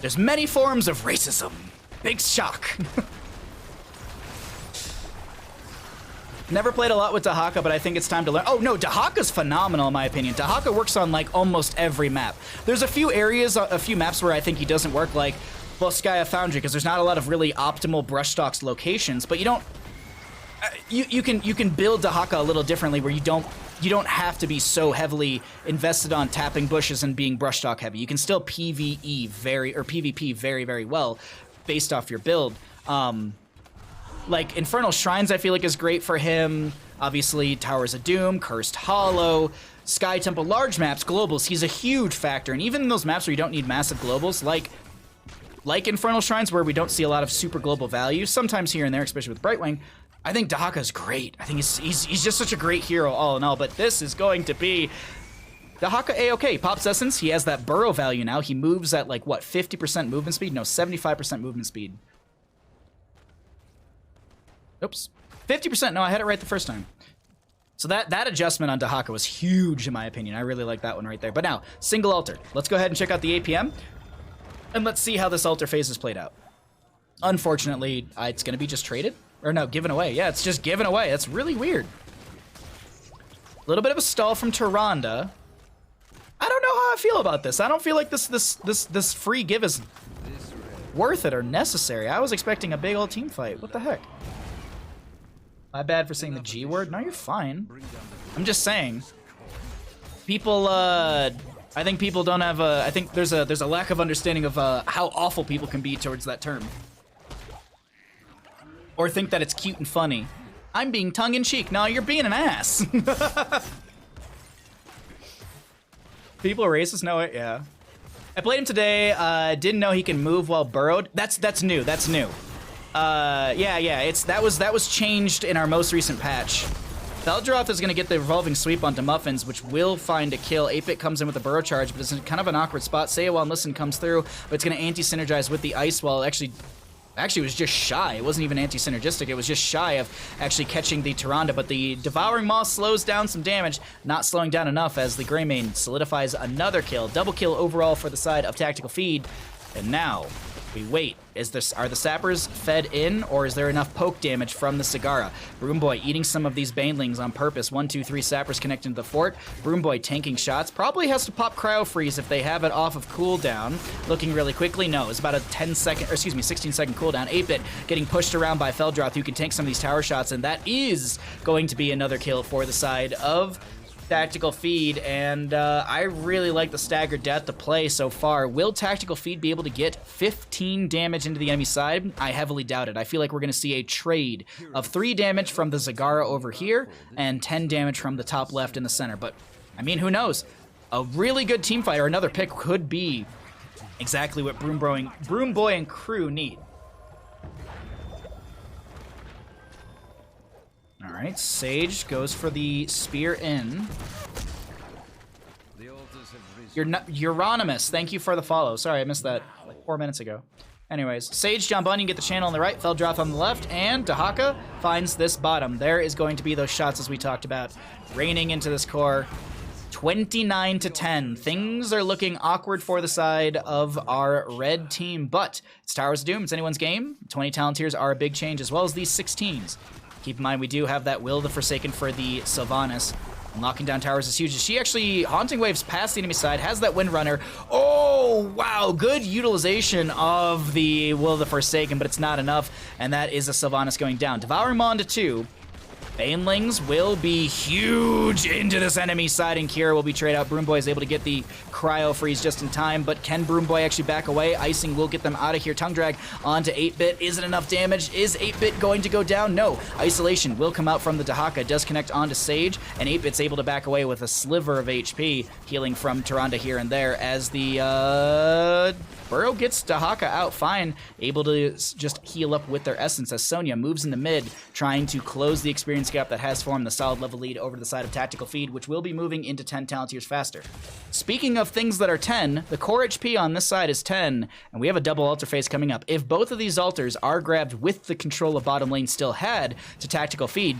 there's many forms of racism. Big shock. Never played a lot with Dahaka, but I think it's time to learn. Oh no, Dahaka's phenomenal in my opinion. Dahaka works on like almost every map. There's a few areas, a few maps where I think he doesn't work, like Volskaya Foundry, because there's not a lot of really optimal brushstocks locations. But you don't, you can build Dahaka a little differently, where you don't have to be so heavily invested on tapping bushes and being brushstock heavy. You can still PvP very, very well based off your build. Like, Infernal Shrines, I feel like, is great for him. Obviously, Towers of Doom, Cursed Hollow, Sky Temple, large maps, globals. He's a huge factor. And even in those maps where you don't need massive globals, like Infernal Shrines, where we don't see a lot of super global value, sometimes here and there, especially with Brightwing, I think Dahaka's great. I think he's just such a great hero all in all, but this is going to be Dahaka A-okay. Pops Essence, he has that burrow value now. He moves at like, what, 50% movement speed? No, 75% movement speed. Oops. 50%, no, I had it right the first time. So that adjustment on Dahaka was huge in my opinion. I really like that one right there. But now, single altar. Let's go ahead and check out the APM. And let's see how this altar phase is played out. Unfortunately, it's going to be just traded. Or no, given away. Yeah, it's just given away. That's really weird. A little bit of a stall from Tyrande. I don't know how I feel about this. I don't feel like this free give is worth it or necessary. I was expecting a big old team fight. What the heck? My bad for saying the G word. No, you're fine. I'm just saying. People, I think people don't have a... I think there's a lack of understanding of how awful people can be towards that term. Or think that it's cute and funny. I'm being tongue-in-cheek. No, you're being an ass. People are racist? No, yeah. I played him today. Didn't know he can move while burrowed. That's new. That's new. Yeah. That was changed in our most recent patch. Feldroth is gonna get the revolving sweep onto Muffins, which will find a kill. 8-Bit comes in with a burrow charge, but it's in kind of an awkward spot. Say it while Listen comes through, but it's gonna anti-synergize with the ice wall. Actually, it was just shy. It wasn't even anti-synergistic. It was just shy of actually catching the Tyrande, but the Devouring Maw slows down some damage, not slowing down enough as the Greymane solidifies another kill. Double kill overall for the side of Tactical Feed. And now, we wait. Are the sappers fed in, or is there enough poke damage from the Zagara? Broomboy eating some of these banelings on purpose. 1, 2, 3 sappers connecting to the fort. Broomboy tanking shots. Probably has to pop Cryo Freeze if they have it off of cooldown. Looking really quickly. No, it's about a 16-second cooldown. 8-Bit getting pushed around by Feldroth, who can tank some of these tower shots, and that is going to be another kill for the side of Tactical Feed, and I really like the staggered death to play so far. Will Tactical Feed be able to get 15 damage into the enemy side? I heavily doubt it. I feel like we're going to see a trade of 3 damage from the Zagara over here and 10 damage from the top left in the center. But, I mean, who knows? A really good team fight or another pick could be exactly what Broomboy and crew need. All right, Sage goes for the spear in. Euronymous, thank you for the follow. Sorry, I missed that like 4 minutes ago. Anyways, Sage, John Bunyan get the channel on the right, Feldroth on the left, and Dahaka finds this bottom. There is going to be those shots as we talked about, raining into this core. 29-10. Things are looking awkward for the side of our red team, but it's Towers of Doom. It's anyone's game. 20 Talontiers are a big change, as well as these 16s. Keep in mind, we do have that Will of the Forsaken for the Sylvanas. And locking down towers is huge. She actually, Haunting Waves past the enemy side, has that Windrunner. Oh, wow, good utilization of the Will of the Forsaken, but it's not enough, and that is a Sylvanas going down. Devouring Maw into 2. Banelings will be huge into this enemy side, and Kira will be traded out. Broomboy is able to get the Cryo Freeze just in time, but can Broomboy actually back away? Icing will get them out of here. Tongue Drag onto 8-Bit. Is it enough damage? Is 8-Bit going to go down? No. Isolation will come out from the Dahaka. Does connect onto Sage, and 8-Bit's able to back away with a sliver of HP, healing from Tyrande here and there as the Burrow gets Dahaka out fine, able to just heal up with their essence as Sonya moves in the mid, trying to close the experience gap that has formed the solid level lead over to the side of Tactical Feed, which will be moving into 10 Talontiers faster. Speaking of things that are 10, the core HP on this side is 10, and we have a double altar phase coming up. If both of these altars are grabbed with the control of bottom lane still had to Tactical Feed,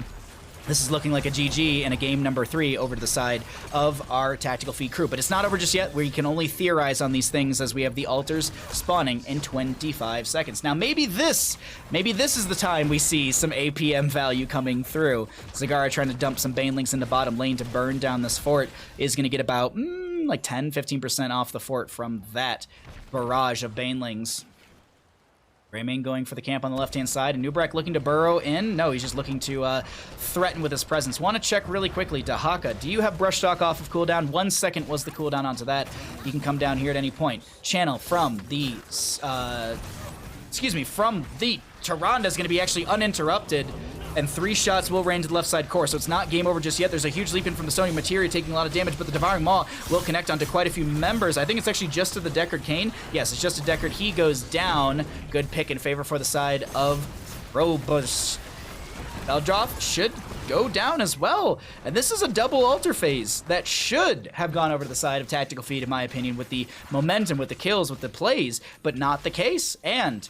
this is looking like a GG in a game number 3 over to the side of our Tactical Feed crew. But it's not over just yet. We can only theorize on these things as we have the altars spawning in 25 seconds. Now, maybe this is the time we see some APM value coming through. Zagara trying to dump some Banelings into bottom lane to burn down this fort is going to get about like 10-15% off the fort from that barrage of Banelings. Greymane going for the camp on the left-hand side, and Nubrak looking to burrow in. No, he's just looking to threaten with his presence. Want to check really quickly, Dahaka, do you have Brushstock off of cooldown? 1 second was the cooldown onto that. You can come down here at any point. Channel from the, from the Tyrande is going to be actually uninterrupted, and 3 shots will rain to the left side core, so it's not game over just yet. There's a huge leap in from the Sony Materia, taking a lot of damage, but the Devouring Maw will connect onto quite a few members. I think it's actually just to the Deckard Kane. Yes, it's just to Deckard. He goes down. Good pick in favor for the side of ProBUs. Beldroth should go down as well. And this is a double altar phase that should have gone over to the side of Tactical Feed, in my opinion, with the momentum, with the kills, with the plays, but not the case. And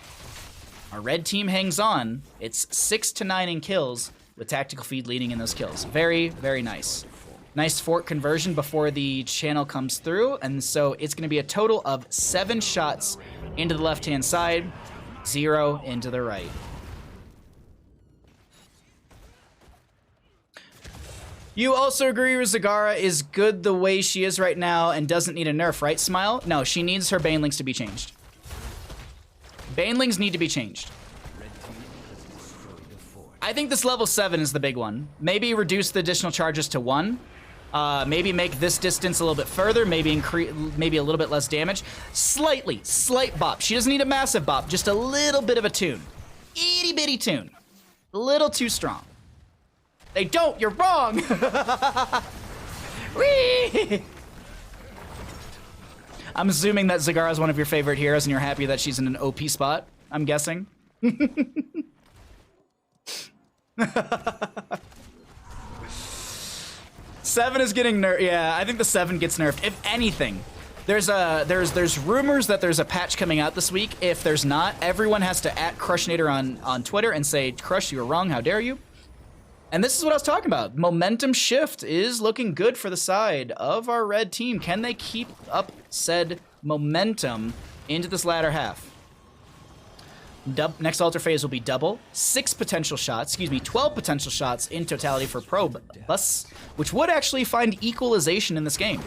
our red team hangs on. It's 6-9 in kills, with Tactical Feed leading in those kills. Very, very nice. Nice fort conversion before the channel comes through. And so it's going to be a total of 7 shots into the left-hand side, 0 into the right. You also agree Zagara is good the way she is right now and doesn't need a nerf, right, Smile? No, she needs her Banelings to be changed. Banelings need to be changed. I think this level 7 is the big one. Maybe reduce the additional charges to 1. Maybe make this distance a little bit further. Maybe a little bit less damage. Slight bop. She doesn't need a massive bop. Just a little bit of a tune. Itty bitty tune. A little too strong. They don't. You're wrong. Whee! I'm assuming that Zagara is one of your favorite heroes, and you're happy that she's in an OP spot. I'm guessing. 7 is getting nerfed. Yeah, I think the 7 gets nerfed. If anything, there's rumors that there's a patch coming out this week. If there's not, everyone has to @Crushinator on Twitter and say, Crush, you were wrong. How dare you? And this is what I was talking about. Momentum shift is looking good for the side of our red team. Can they keep up said momentum into this latter half? Next altar phase will be double. 12 potential shots in totality for ProBUs, which would actually find equalization in this game.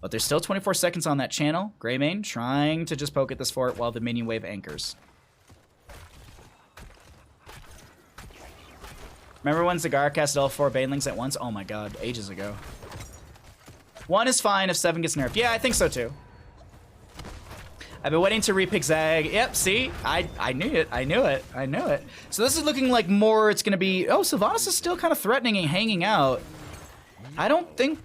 But there's still 24 seconds on that channel. Greymane trying to just poke at this fort while the minion wave anchors. Remember when Zagara casted all 4 Banelings at once? Oh my god, ages ago. 1 is fine if 7 gets nerfed. Yeah, I think so too. I've been waiting to repick Zag. Yep, see? I knew it. I knew it. So this is looking like more it's going to be... Oh, Sylvanas is still kind of threatening and hanging out. I don't think...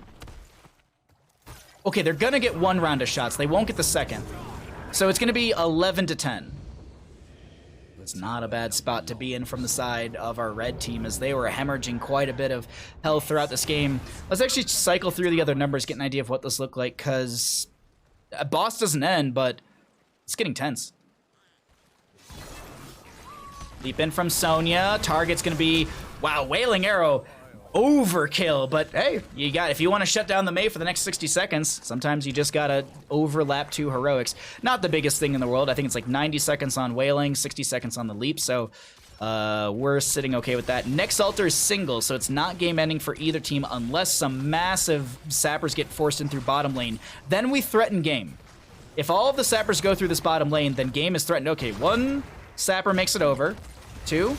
Okay, they're going to get 1 round of shots. They won't get the second. So it's going to be 11-10. It's not a bad spot to be in from the side of our red team, as they were hemorrhaging quite a bit of health throughout this game. Let's actually cycle through the other numbers, get an idea of what this looked like, because a boss doesn't end, but it's getting tense. Leap in from Sonya. Target's going to be, wow, Wailing Arrow. Overkill, but hey, if you want to shut down the Mei for the next 60 seconds, sometimes you just gotta overlap 2 heroics. Not the biggest thing in the world. I think it's like 90 seconds on Wailing, 60 seconds on the Leap, so we're sitting okay with that. Next altar is single, so it's not game ending for either team unless some massive sappers get forced in through bottom lane. Then we threaten game. If all of the sappers go through this bottom lane, then game is threatened. Okay, 1 sapper makes it over. 2.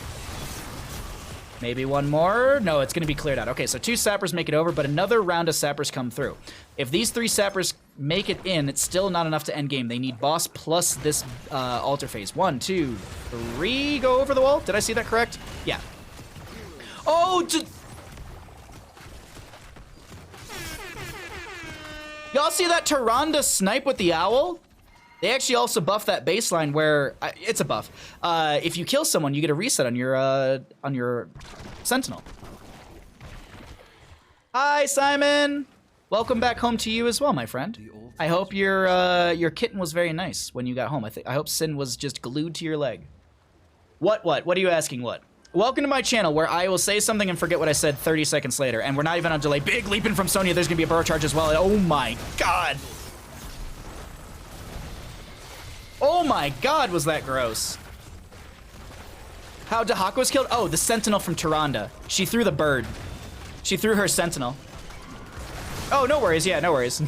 Maybe 1 more. No, it's going to be cleared out. Okay, so 2 sappers make it over, but another round of sappers come through. If these 3 sappers make it in, it's still not enough to end game. They need boss plus this altar phase. 1, 2, 3 go over the wall. Did I see that correct? Yeah. Oh, y'all see that Tyrande snipe with the owl? They actually also buff that baseline where it's a buff. If you kill someone, you get a reset on your Sentinel. Hi, Simon. Welcome back home to you as well, my friend. I hope your kitten was very nice when you got home. I hope Sin was just glued to your leg. What are you asking? What? Welcome to my channel where I will say something and forget what I said 30 seconds later, and we're not even on delay. Big leaping from Sonya. There's gonna be a burrow charge as well. Oh my god. Oh my god, was that gross. How Dahaka was killed? Oh, the Sentinel from Tyrande. She threw the bird. She threw her Sentinel. Oh, no worries. Yeah, no worries.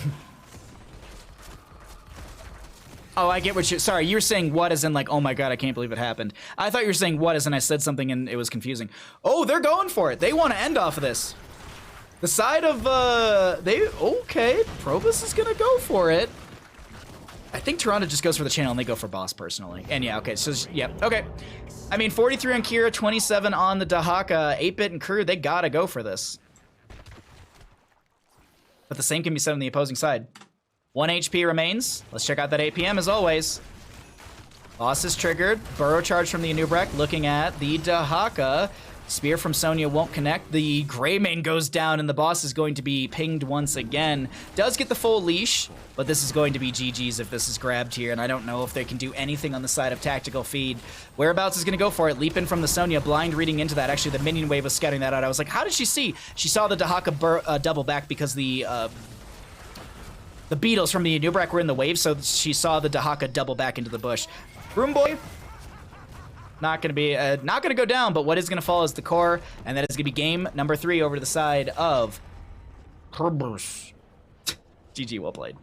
Oh, I get what you... Sorry, you were saying what as in like, oh my god, I can't believe it happened. I thought you were saying what as in I said something and it was confusing. Oh, they're going for it. They want to end off of this. The side of, okay, ProBUs is gonna go for it. I think Tyrande just goes for the channel and they go for boss personally. And yeah, okay, so, yeah, okay. I mean, 43 on Kira, 27 on the Dahaka, 8-bit and crew, they gotta go for this. But the same can be said on the opposing side. 1 HP remains. Let's check out that APM as always. Boss is triggered. Burrow charge from the Anub'arak. Looking at the Dahaka. Spear from Sonya won't connect. The Greymane goes down, and the boss is going to be pinged once again. Does get the full leash, but this is going to be GG's if this is grabbed here, and I don't know if they can do anything on the side of Tactical Feed. Whereabouts is going to go for it. Leap in from the Sonya, blind reading into that. Actually, the minion wave was scouting that out. I was like, how did she see? She saw the Dahaka double back because the beetles from the Anubrak were in the wave, so she saw the Dahaka double back into the bush. Broom Boy, not gonna go down, but what is gonna fall is the core, and that is gonna be game number 3 over to the side of ProBUs. GG, well played.